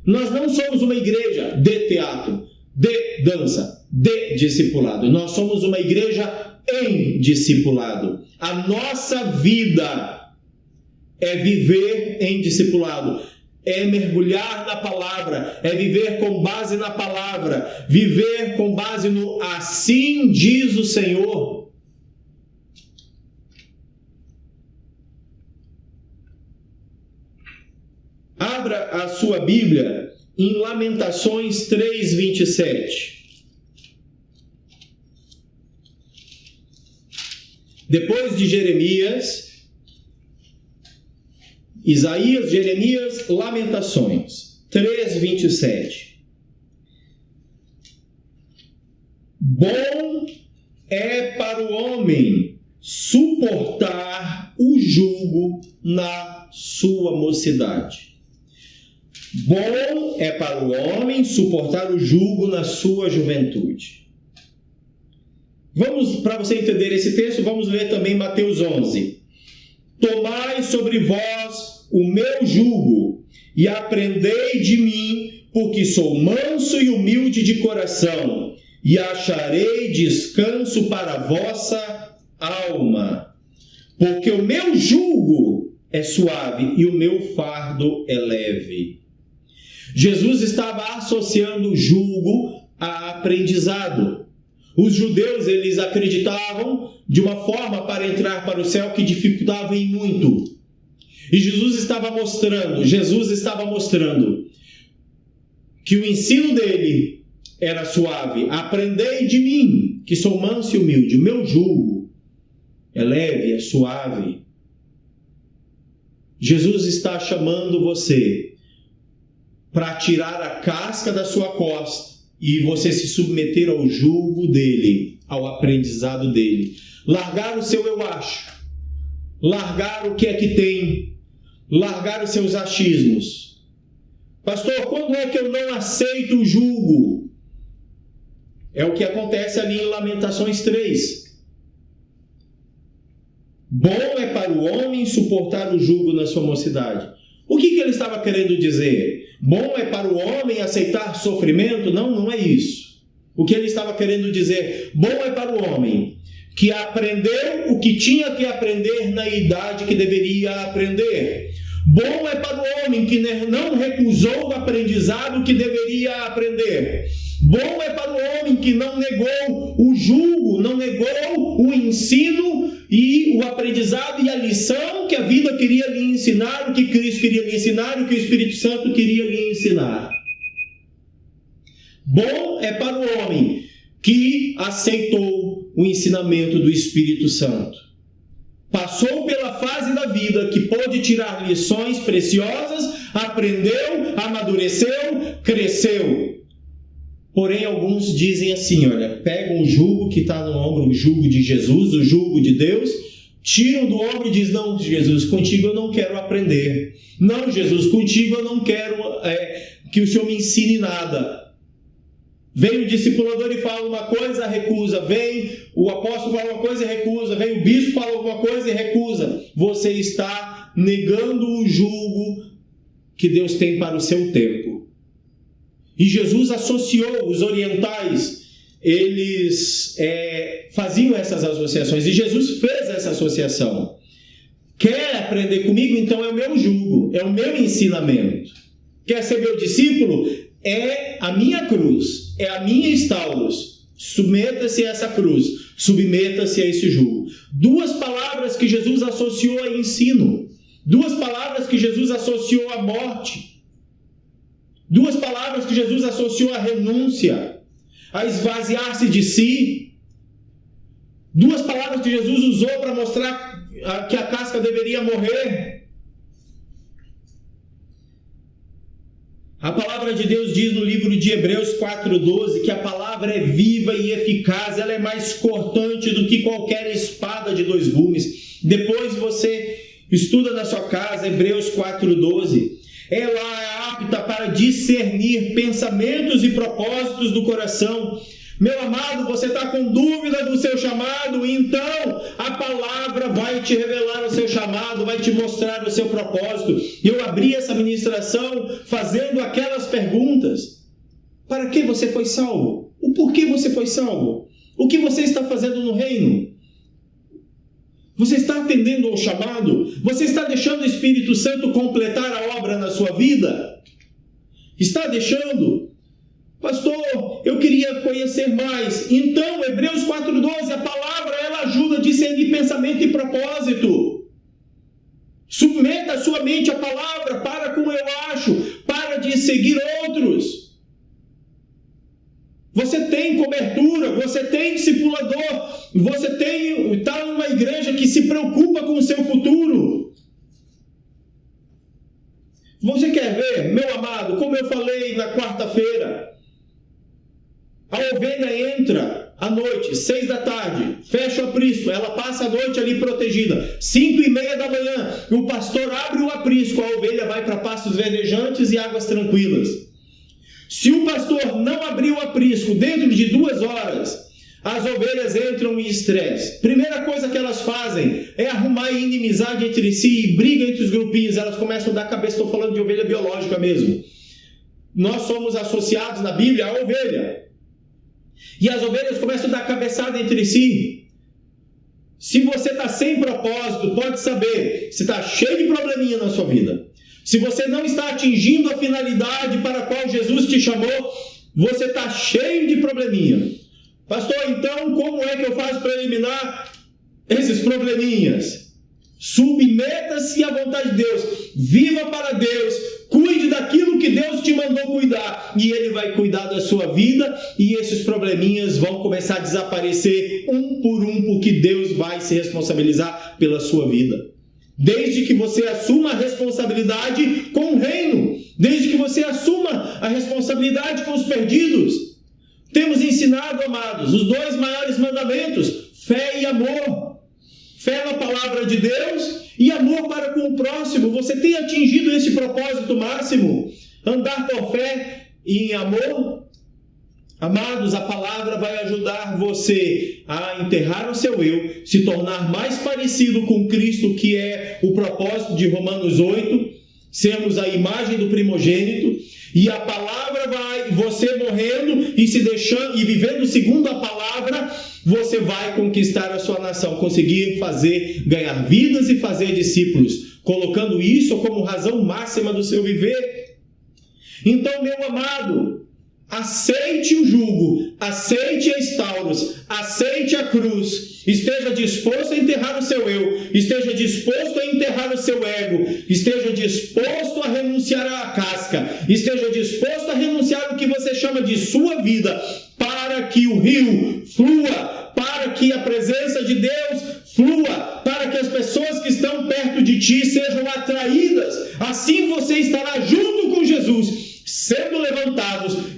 [SPEAKER 1] Nós não somos uma igreja de teatro, de dança, de discipulado. Nós somos uma igreja em discipulado. A nossa vida é viver em discipulado. É mergulhar na palavra, é viver com base na palavra, viver com base no assim diz o Senhor. Abra a sua Bíblia em Lamentações 3:27. Depois de Jeremias, Isaías, Jeremias, Lamentações. 3:27. Bom é para o homem suportar o jugo na sua mocidade. Bom é para o homem suportar o jugo na sua juventude. Para você entender esse texto, vamos ler também Mateus 11. Tomai sobre vós o meu jugo e aprendei de mim, porque sou manso e humilde de coração, e acharei descanso para a vossa alma. Porque o meu jugo é suave e o meu fardo é leve. Jesus estava associando jugo a aprendizado. Os judeus, eles acreditavam de uma forma para entrar para o céu que dificultava em muito. E Jesus estava mostrando que o ensino dele era suave. Aprendei de mim, que sou manso e humilde. O meu jugo é leve, é suave. Jesus está chamando você para tirar a casca da sua costa e você se submeter ao jugo dele, ao aprendizado dele. Largar o seu eu acho, largar o que é que tem, largar os seus achismos. Pastor, quando é que eu não aceito o jugo? É o que acontece ali em Lamentações 3. Bom é para o homem suportar o jugo na sua mocidade. O que ele estava querendo dizer? Bom é para o homem aceitar sofrimento? Não, não é isso. O que ele estava querendo dizer? Bom é para o homem que aprendeu o que tinha que aprender na idade que deveria aprender. Bom é para o homem que não recusou o aprendizado que deveria aprender. Bom é para o homem que não negou o jugo, não negou o ensino e o aprendizado e a lição que a vida queria lhe ensinar, o que Cristo queria lhe ensinar, o que o Espírito Santo queria lhe ensinar. Bom é para o homem que aceitou o ensinamento do Espírito Santo. Passou pela fase da vida que pôde tirar lições preciosas, aprendeu, amadureceu, cresceu. Porém, alguns dizem assim, olha, pegam o jugo que está no ombro, o jugo de Jesus, o jugo de Deus, tiram do ombro e dizem, não, Jesus, contigo eu não quero aprender. Não, Jesus, contigo eu não quero que o Senhor me ensine nada. Vem o discipulador e fala uma coisa, recusa. Vem o apóstolo fala uma coisa e recusa. Vem o bispo fala alguma coisa e recusa. Você está negando o jugo que Deus tem para o seu tempo. E Jesus associou os orientais, eles faziam essas associações. E Jesus fez essa associação. Quer aprender comigo? Então é o meu jugo, é o meu ensinamento. Quer ser meu discípulo? É a minha cruz, é a minha estaulos. Submeta-se a essa cruz, submeta-se a esse jugo. Duas palavras que Jesus associou a ensino. Duas palavras que Jesus associou à morte. Duas palavras que Jesus associou à renúncia, a esvaziar-se de si. Duas palavras que Jesus usou para mostrar que a casca deveria morrer. A palavra de Deus diz no livro de Hebreus 4:12 que a palavra é viva e eficaz, ela é mais cortante do que qualquer espada de dois gumes. Depois você estuda na sua casa Hebreus 4:12. Ela é apta para discernir pensamentos e propósitos do coração. Meu amado, você está com dúvida do seu chamado? Então a palavra vai te revelar o seu chamado, vai te mostrar o seu propósito. Eu abri essa ministração fazendo aquelas perguntas. Para que você foi salvo? O porquê você foi salvo? O que você está fazendo no reino? Você está atendendo ao chamado? Você está deixando o Espírito Santo completar a obra na sua vida? Está deixando? Pastor, eu queria conhecer mais. Então, Hebreus 4:12, a palavra, ela ajuda a discernir pensamento e propósito. Submeta a sua mente à palavra, para com o eu acho, para de seguir outros. Você tem cobertura, você tem discipulador, você está numa igreja que se preocupa com o seu futuro. Você quer ver, meu amado, como eu falei na quarta-feira, a ovelha entra à noite, 6 da tarde, fecha o aprisco, ela passa a noite ali protegida, 5:30 da manhã, o pastor abre o aprisco, a ovelha vai para pastos verdejantes e águas tranquilas. Se o pastor não abrir o aprisco dentro de 2 horas, as ovelhas entram em estresse. Primeira coisa que elas fazem é arrumar inimizade entre si e briga entre os grupinhos. Elas começam a dar cabeça. Estou falando de ovelha biológica mesmo. Nós somos associados na Bíblia à ovelha. E as ovelhas começam a dar cabeçada entre si. Se você está sem propósito, pode saber, você está cheio de probleminha na sua vida. Se você não está atingindo a finalidade para a qual Jesus te chamou, você está cheio de probleminha. Pastor, então como é que eu faço para eliminar esses probleminhas? Submeta-se à vontade de Deus, viva para Deus, cuide daquilo que Deus te mandou cuidar, e Ele vai cuidar da sua vida, e esses probleminhas vão começar a desaparecer um por um, porque Deus vai se responsabilizar pela sua vida. Desde que você assuma a responsabilidade com o reino, desde que você assuma a responsabilidade com os perdidos. Temos ensinado, amados, os 2 maiores mandamentos: fé e amor. Fé na palavra de Deus e amor para com o próximo. Você tem atingido esse propósito máximo? Andar por fé e em amor? Amados, a palavra vai ajudar você a enterrar o seu eu, se tornar mais parecido com Cristo, que é o propósito de Romanos 8, sermos a imagem do primogênito. E a palavra vai, você morrendo e se deixando e vivendo segundo a palavra, você vai conquistar a sua nação, conseguir ganhar vidas e fazer discípulos, colocando isso como razão máxima do seu viver. Então, meu amado, aceite o jugo, aceite a Estauros, aceite a cruz, esteja disposto a enterrar o seu eu, esteja disposto a enterrar o seu ego, esteja disposto a renunciar à casca, esteja disposto a renunciar ao que você chama de sua vida, para que o rio flua, para que a presença de Deus flua, para que as pessoas que estão perto de ti sejam atraídas. Assim você estará junto com Jesus, sendo levantado,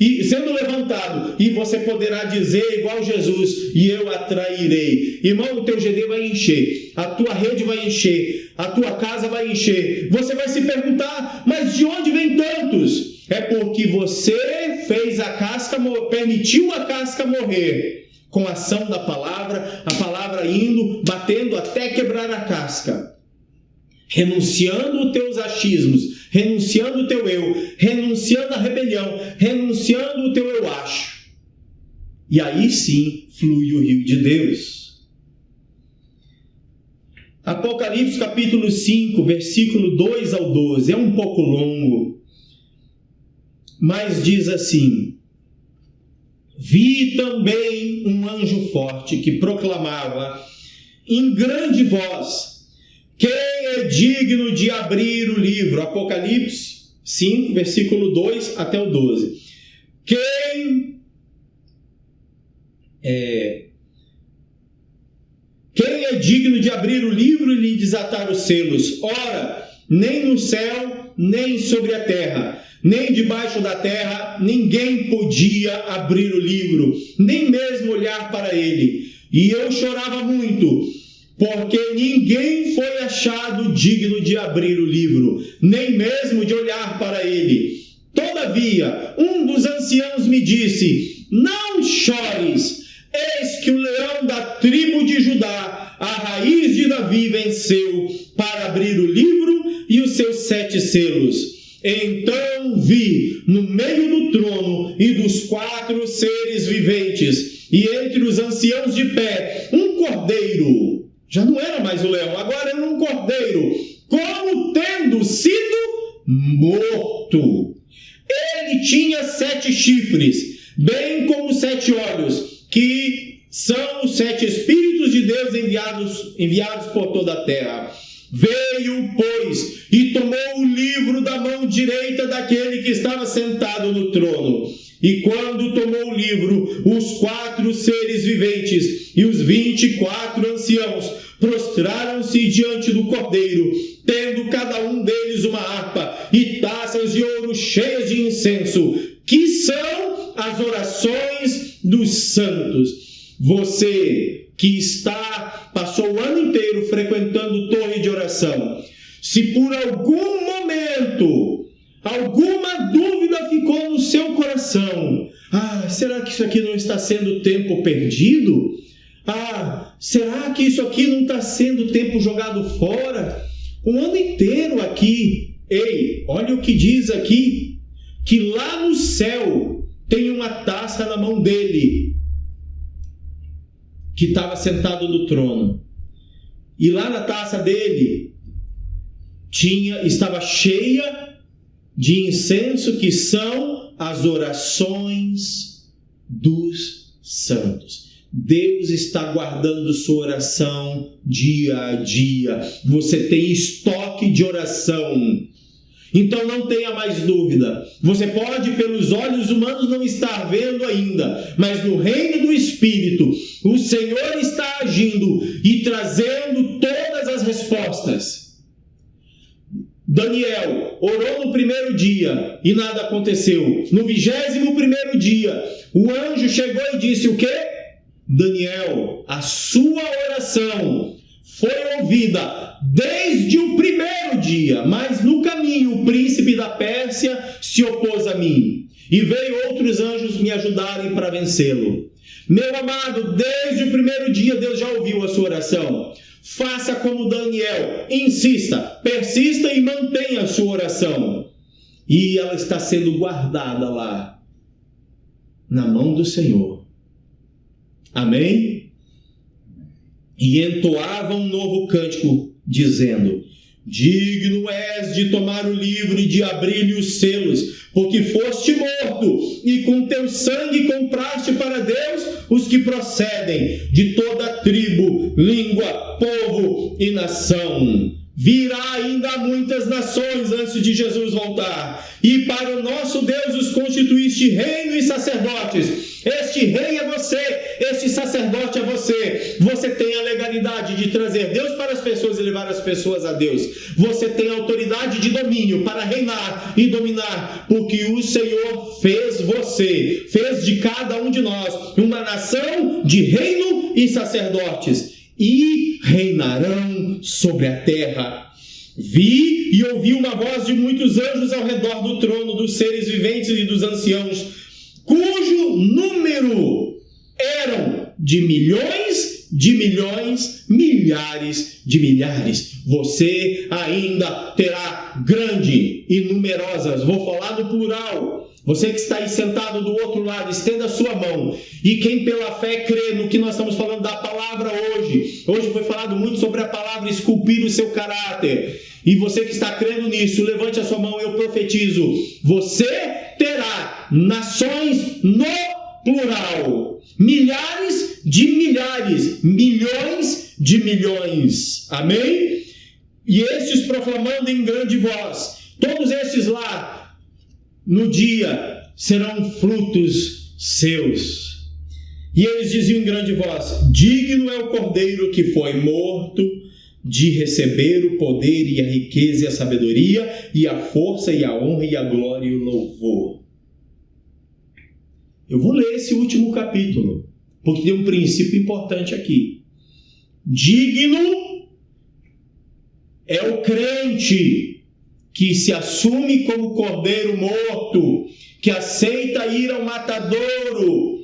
[SPEAKER 1] e você poderá dizer igual Jesus: e eu atrairei. Irmão, o teu GD vai encher, a tua rede vai encher, a tua casa vai encher. Você vai se perguntar: mas de onde vem tantos? É porque você fez a casca, permitiu a casca morrer com a ação da palavra, a palavra indo, batendo até quebrar a casca, renunciando os teus achismos, renunciando o teu eu, renunciando a rebelião, renunciando o teu eu acho. E aí sim flui o rio de Deus. Apocalipse capítulo 5, versículo 2 ao 12, é um pouco longo, mas diz assim: vi também um anjo forte que proclamava em grande voz: quem é digno de abrir o livro? Apocalipse 5, versículo 2 até o 12. Quem é digno de abrir o livro e lhe desatar os selos? Ora, nem no céu, nem sobre a terra, nem debaixo da terra, ninguém podia abrir o livro, nem mesmo olhar para ele. E eu chorava muito, porque ninguém foi achado digno de abrir o livro, nem mesmo de olhar para ele. Todavia, um dos anciãos me disse: não chores, eis que o leão da tribo de Judá, a raiz de Davi, venceu para abrir o livro e os seus 7 selos. Então vi no meio do trono e dos 4 seres viventes, e entre os anciãos de pé, um cordeiro. Já não era mais o leão, agora era um cordeiro, como tendo sido morto. Ele tinha 7 chifres, bem como 7 olhos, que são os 7 Espíritos de Deus enviados por toda a terra. Veio, pois, e tomou o livro da mão direita daquele que estava sentado no trono. E quando tomou o livro, os 4 seres viventes e os 24 anciãos prostraram-se diante do Cordeiro, tendo cada um deles uma harpa e taças de ouro cheias de incenso, que são as orações dos santos. Você que passou o ano inteiro frequentando torre de oração, se por algum momento alguma dúvida ficou no seu coração, será que isso aqui não está sendo tempo perdido? Será que isso aqui não está sendo tempo jogado fora? Um ano inteiro aqui. Ei, olha o que diz aqui, que lá no céu tem uma taça na mão dele, que estava sentado no trono. E lá na taça dele estava cheia de incenso, que são as orações dos santos. Deus está guardando sua oração dia a dia. Você tem estoque de oração. Então não tenha mais dúvida. Você pode, pelos olhos humanos, não estar vendo ainda, mas no reino do Espírito, o Senhor está agindo e trazendo todas as respostas. Daniel orou no primeiro dia e nada aconteceu. No 21º dia, o anjo chegou e disse o quê? Daniel, a sua oração foi ouvida desde o primeiro dia, mas no caminho o príncipe da Pérsia se opôs a mim, e veio outros anjos me ajudarem para vencê-lo. Meu amado, desde o primeiro dia Deus já ouviu a sua oração. Faça como Daniel, insista, persista e mantenha a sua oração. E ela está sendo guardada lá, na mão do Senhor. Amém? E entoava um novo cântico, dizendo: digno és de tomar o livro e de abrir-lhe os selos, porque foste morto, e com teu sangue compraste para Deus os que procedem de toda tribo, língua, povo e nação. Virá ainda muitas nações antes de Jesus voltar, e para o nosso Deus os constituíste reino e sacerdotes. Este rei é você, este sacerdote é você. Você tem a legalidade de trazer Deus para as pessoas e levar as pessoas a Deus. Você tem a autoridade de domínio para reinar e dominar, porque o Senhor fez você, fez de cada um de nós uma nação de reino e sacerdotes, e reinarão sobre a terra. Vi e ouvi uma voz de muitos anjos ao redor do trono, dos seres viventes e dos anciãos, cujo número eram de milhões, milhares de milhares. Você ainda terá grande e numerosas, vou falar no plural. Você que está aí sentado do outro lado, estenda a sua mão. E quem pela fé crê no que nós estamos falando da palavra hoje. Hoje foi falado muito sobre a palavra esculpir o seu caráter. E você que está crendo nisso, levante a sua mão e eu profetizo. Você terá nações no plural. Milhares de milhares, milhões de milhões. Amém? E estes proclamando em grande voz. Todos estes lá, no dia, serão frutos seus. E eles diziam em grande voz: digno é o Cordeiro que foi morto de receber o poder e a riqueza e a sabedoria e a força e a honra e a glória e o louvor. Eu vou ler esse último capítulo, porque tem um princípio importante aqui. Digno é o crente que se assume como cordeiro morto, que aceita ir ao matadouro.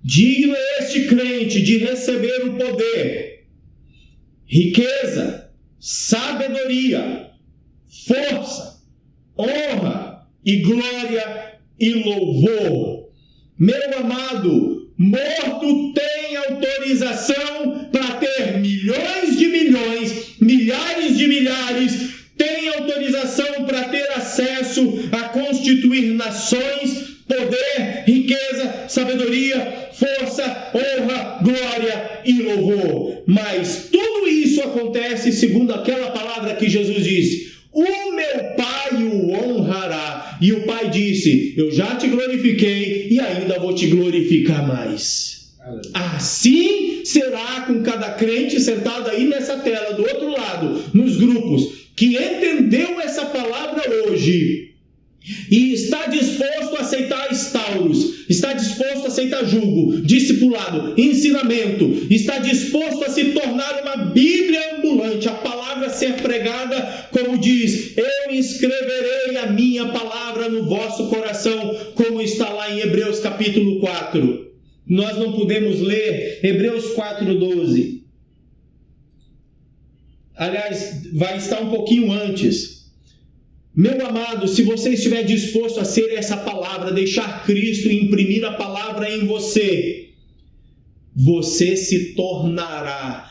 [SPEAKER 1] Digno é este crente de receber o poder, riqueza, sabedoria, força, honra e glória e louvor. Meu amado, morto tem autorização para ter milhões de milhões, milhares de milhares, tem autorização para ter acesso a constituir nações, poder, riqueza, sabedoria, força, honra, glória e louvor. Mas tudo isso acontece segundo aquela palavra que Jesus disse: o meu Pai o honrará. E o Pai disse: eu já te glorifiquei e ainda vou te glorificar mais. Assim será com cada crente sentado aí nessa tela, do outro lado, nos grupos, que entendeu essa palavra hoje e está disposto a aceitar estauros, está disposto a aceitar jugo, discipulado, ensinamento, está disposto a se tornar uma Bíblia ambulante, a palavra ser pregada, como diz, eu escreverei a minha palavra no vosso coração, como está lá em Hebreus capítulo 4. Nós não podemos ler Hebreus 4:12. Aliás, vai estar um pouquinho antes. Meu amado, se você estiver disposto a ser essa palavra, deixar Cristo imprimir a palavra em você, você se tornará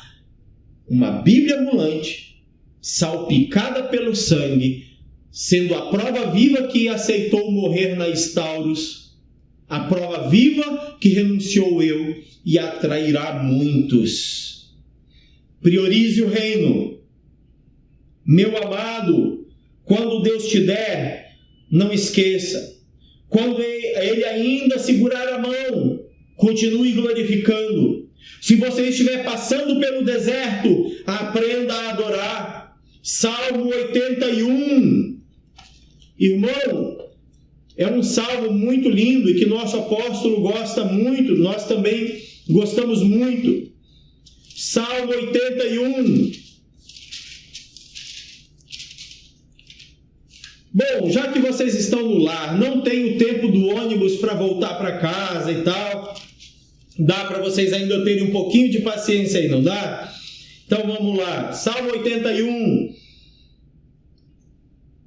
[SPEAKER 1] uma Bíblia ambulante, salpicada pelo sangue, sendo a prova viva que aceitou morrer na Estauros, a prova viva que renunciou eu e atrairá muitos. Priorize o reino. Meu amado, quando Deus te der, não esqueça. Quando Ele ainda segurar a mão, continue glorificando. Se você estiver passando pelo deserto, aprenda a adorar. Salmo 81. Irmão, é um salmo muito lindo e que nosso apóstolo gosta muito, nós também gostamos muito. Salmo 81. Bom, já que vocês estão no lar, não tem o tempo do ônibus para voltar para casa e tal, dá para vocês ainda terem um pouquinho de paciência aí, não dá? Então vamos lá, Salmo 81,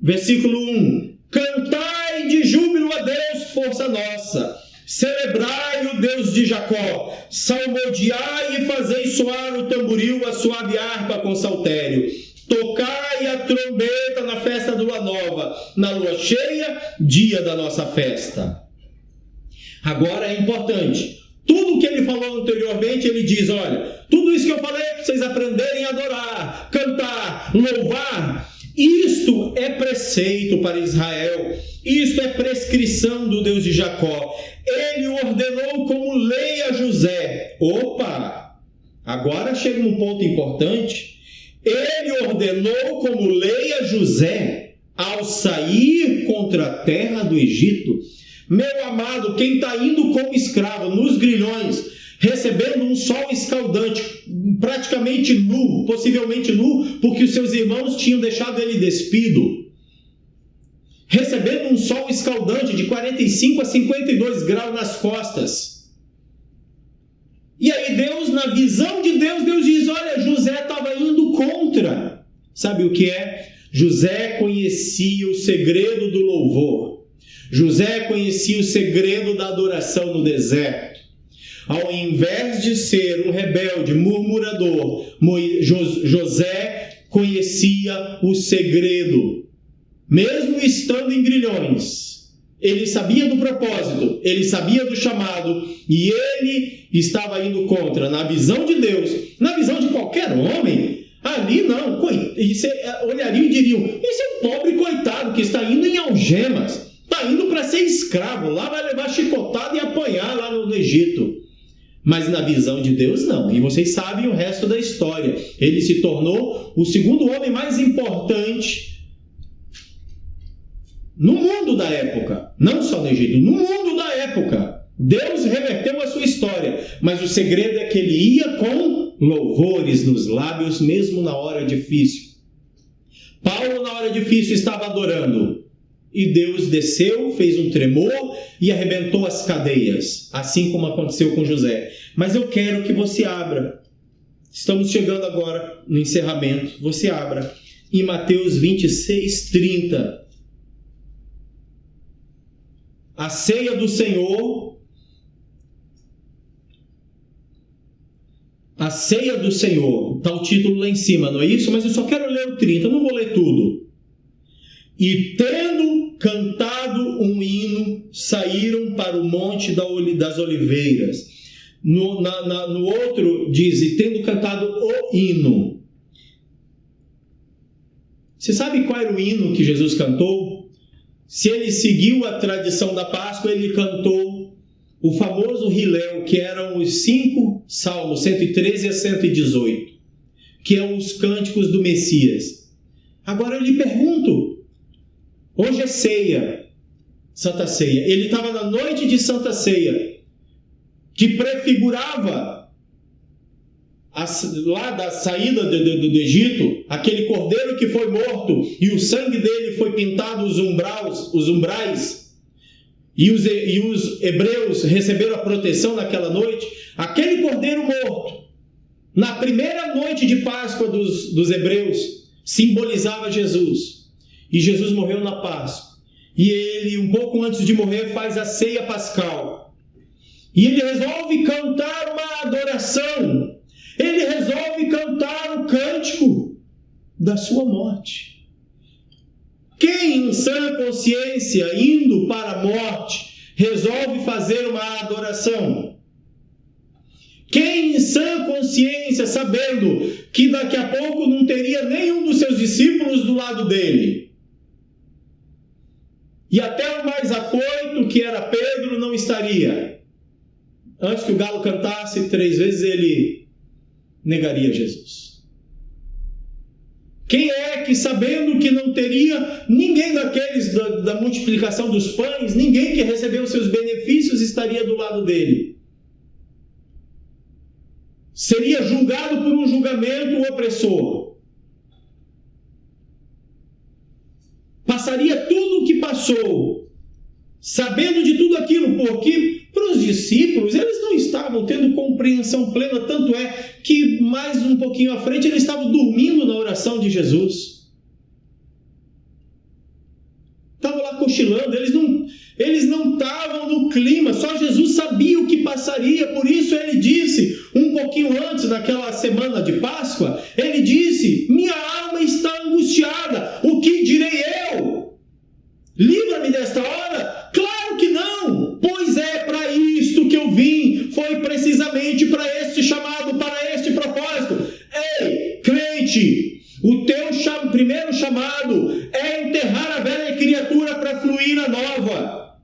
[SPEAKER 1] versículo 1. Cantai de júbilo a Deus, força nossa, celebrai o Deus de Jacó, salmodiai e fazei soar o tamboril, a suave harpa com saltério. Tocai a trombeta na festa da lua nova, na lua cheia, dia da nossa festa. Agora é importante, tudo que ele falou anteriormente, ele diz, olha, tudo isso que eu falei para vocês aprenderem a adorar, cantar, louvar, isto é preceito para Israel, isto é prescrição do Deus de Jacó. Ele ordenou como lei a José. Opa, agora chega um ponto importante. Ele ordenou como lei a José ao sair contra a terra do Egito. Meu amado, quem está indo como escravo nos grilhões, recebendo um sol escaldante, praticamente nu, possivelmente nu, porque os seus irmãos tinham deixado ele despido, recebendo um sol escaldante de 45 a 52 graus nas costas. E aí Deus, na visão de Deus, Deus diz, olha, José estava indo contra. Sabe o que é? José conhecia o segredo do louvor. José conhecia o segredo da adoração no deserto. Ao invés de ser um rebelde, murmurador, José conhecia o segredo. Mesmo estando em grilhões, ele sabia do propósito, ele sabia do chamado, e ele estava indo contra. Na visão de Deus, na visão de qualquer homem, ali não, olhariam e diriam, esse é um pobre coitado que está indo em algemas, está indo para ser escravo, lá vai levar chicotada e apanhar lá no Egito. Mas na visão de Deus não, e vocês sabem o resto da história. Ele se tornou o segundo homem mais importante no mundo da época, não só no Egito, no mundo da época. Deus reverteu a sua história, mas o segredo é que ele ia com louvores nos lábios, mesmo na hora difícil. Paulo, na hora difícil, estava adorando, e Deus desceu, fez um tremor e arrebentou as cadeias, assim como aconteceu com José. Mas eu quero que você abra, estamos chegando agora no encerramento, você abra em Mateus 26:30. A ceia do Senhor, a ceia do Senhor, está o título lá em cima, não é isso? Mas eu só quero ler o 30, eu não vou ler tudo. E tendo cantado um hino, saíram para o monte das oliveiras. No outro diz, e tendo cantado o hino. Você sabe qual era o hino que Jesus cantou? Se ele seguiu a tradição da Páscoa, ele cantou o famoso Hilel, que eram os 5 salmos, 113 a 118, que são os cânticos do Messias. Agora eu lhe pergunto, hoje é ceia, Santa Ceia. Ele estava na noite de Santa Ceia, que prefigurava lá da saída do Egito, aquele cordeiro que foi morto e o sangue dele foi pintado os umbrais, e os hebreus receberam a proteção naquela noite. Aquele cordeiro morto, na primeira noite de Páscoa dos hebreus, simbolizava Jesus. E Jesus morreu na Páscoa. E ele, um pouco antes de morrer, faz a ceia pascal. E ele resolve cantar uma adoração. Ele resolve cantar o cântico da sua morte. Quem em sã consciência, indo para a morte, resolve fazer uma adoração? Quem em sã consciência, sabendo que daqui a pouco não teria nenhum dos seus discípulos do lado dele, e até o mais afoito, que era Pedro, não estaria, antes que o galo cantasse 3 vezes, ele negaria Jesus. Quem é que, sabendo que não teria ninguém daqueles da multiplicação dos pães, ninguém que recebeu seus benefícios, estaria do lado dele? Seria julgado por um julgamento opressor. Passaria tudo o que passou, sabendo de tudo aquilo, porque para os discípulos, eles não estavam tendo compreensão plena, tanto é que mais um pouquinho à frente, eles estavam dormindo na oração de Jesus. Estavam lá cochilando, eles não estavam no clima, só Jesus sabia o que passaria, por isso ele disse, um pouquinho antes, naquela semana de Páscoa, ele disse: minha alma está angustiada, o que direi eu? Livra-me desta hora? Claro que não, pois é para isto que eu vim, foi precisamente para este chamado, para este propósito. Ei, crente, o teu primeiro chamado é enterrar a velha criatura para fluir a nova.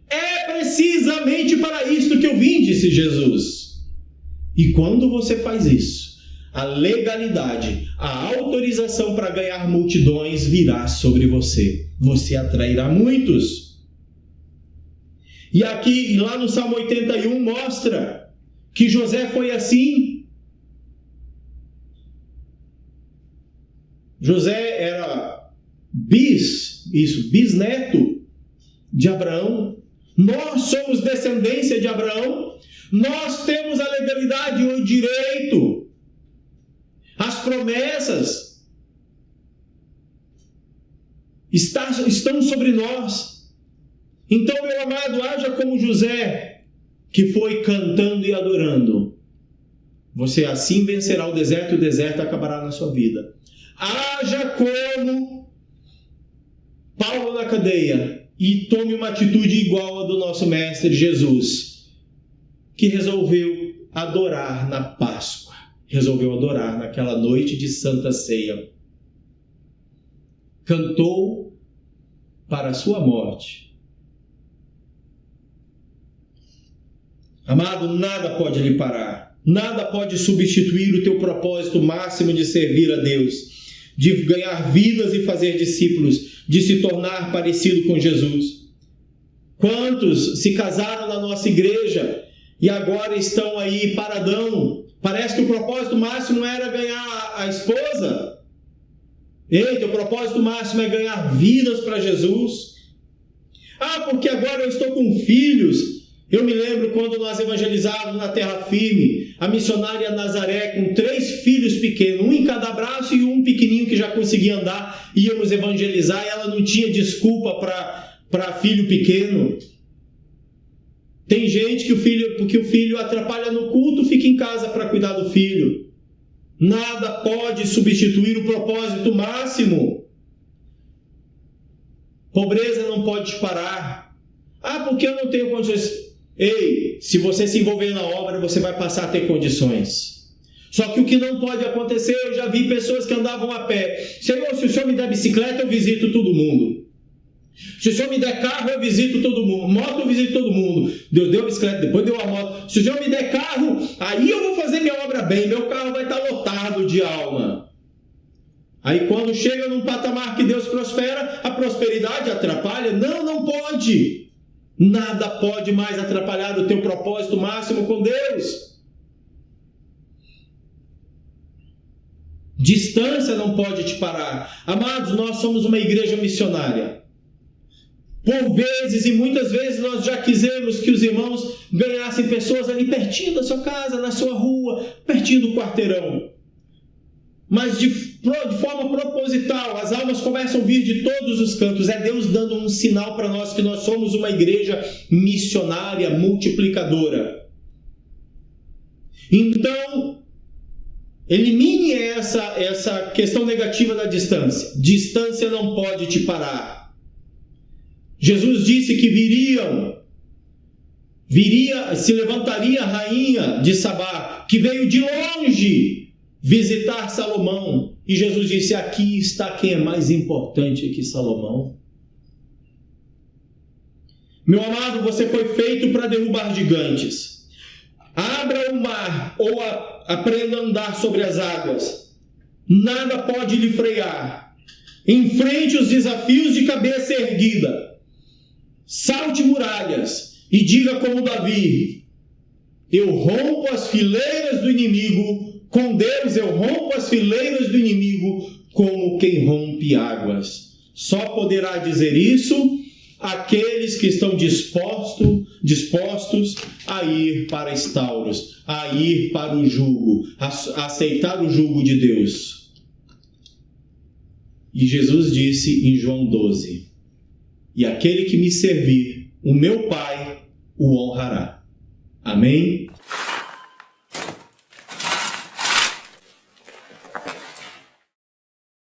[SPEAKER 1] É precisamente para isto que eu vim, disse Jesus. E quando você faz isso, a legalidade, a autorização para ganhar multidões virá sobre você. Você atrairá muitos. E aqui, lá no Salmo 81, mostra que José foi assim. José era bisneto de Abraão. Nós somos descendência de Abraão. Nós temos a legalidade e o direito. As promessas estão sobre nós. Então, meu amado, haja como José, que foi cantando e adorando. Você assim vencerá o deserto, e o deserto acabará na sua vida. Haja como Paulo na cadeia e tome uma atitude igual à do nosso mestre Jesus, que resolveu adorar na Páscoa, resolveu adorar naquela noite de Santa Ceia. Cantou para a sua morte. Amado, nada pode lhe parar, nada pode substituir o teu propósito máximo de servir a Deus, de ganhar vidas e fazer discípulos, de se tornar parecido com Jesus. Quantos se casaram na nossa igreja e agora estão aí paradão? Parece que o propósito máximo era ganhar a esposa. Ei, teu propósito máximo é ganhar vidas para Jesus. Ah, porque agora eu estou com filhos. Eu me lembro quando nós evangelizávamos na Terra Firme, a missionária Nazaré com 3 filhos pequenos, um em cada braço e um pequenininho que já conseguia andar, íamos evangelizar e ela não tinha desculpa para filho pequeno. Tem gente que porque o filho atrapalha no culto, fica em casa para cuidar do filho. Nada pode substituir o propósito máximo. Pobreza não pode te parar. Ah, porque eu não tenho condições. Ei, se você se envolver na obra, você vai passar a ter condições. Só que o que não pode acontecer, eu já vi pessoas que andavam a pé. Senhor, se o Senhor me der bicicleta, eu visito todo mundo. Se o Senhor me der carro, eu visito todo mundo. Moto, eu visito todo mundo. Deus deu a bicicleta, depois deu a moto. Se o Senhor me der carro, aí eu vou fazer minha obra bem. Meu carro vai estar lotado de alma. Aí quando chega num patamar que Deus prospera, a prosperidade atrapalha? Não, não pode. Nada pode mais atrapalhar o teu propósito máximo com Deus. Distância não pode te parar. Amados, nós somos uma igreja missionária. Por vezes e muitas vezes nós já quisemos que os irmãos ganhassem pessoas ali pertinho da sua casa, na sua rua, pertinho do quarteirão. Mas de forma proposital, as almas começam a vir de todos os cantos. É Deus dando um sinal para nós que nós somos uma igreja missionária, multiplicadora. Então, elimine essa questão negativa da distância. Distância não pode te parar. Jesus disse que se levantaria a rainha de Sabá, que veio de longe visitar Salomão. E Jesus disse: aqui está quem é mais importante que Salomão. Meu amado, você foi feito para derrubar gigantes. Abra o mar ou aprenda a andar sobre as águas. Nada pode lhe frear. Enfrente os desafios de cabeça erguida. Salte muralhas e diga como Davi: eu rompo as fileiras do inimigo. Com Deus eu rompo as fileiras do inimigo como quem rompe águas. Só poderá dizer isso aqueles que estão dispostos a ir para Estauros, a ir para o jugo, a aceitar o jugo de Deus. E Jesus disse em João 12: e aquele que me servir, o meu Pai o honrará. Amém?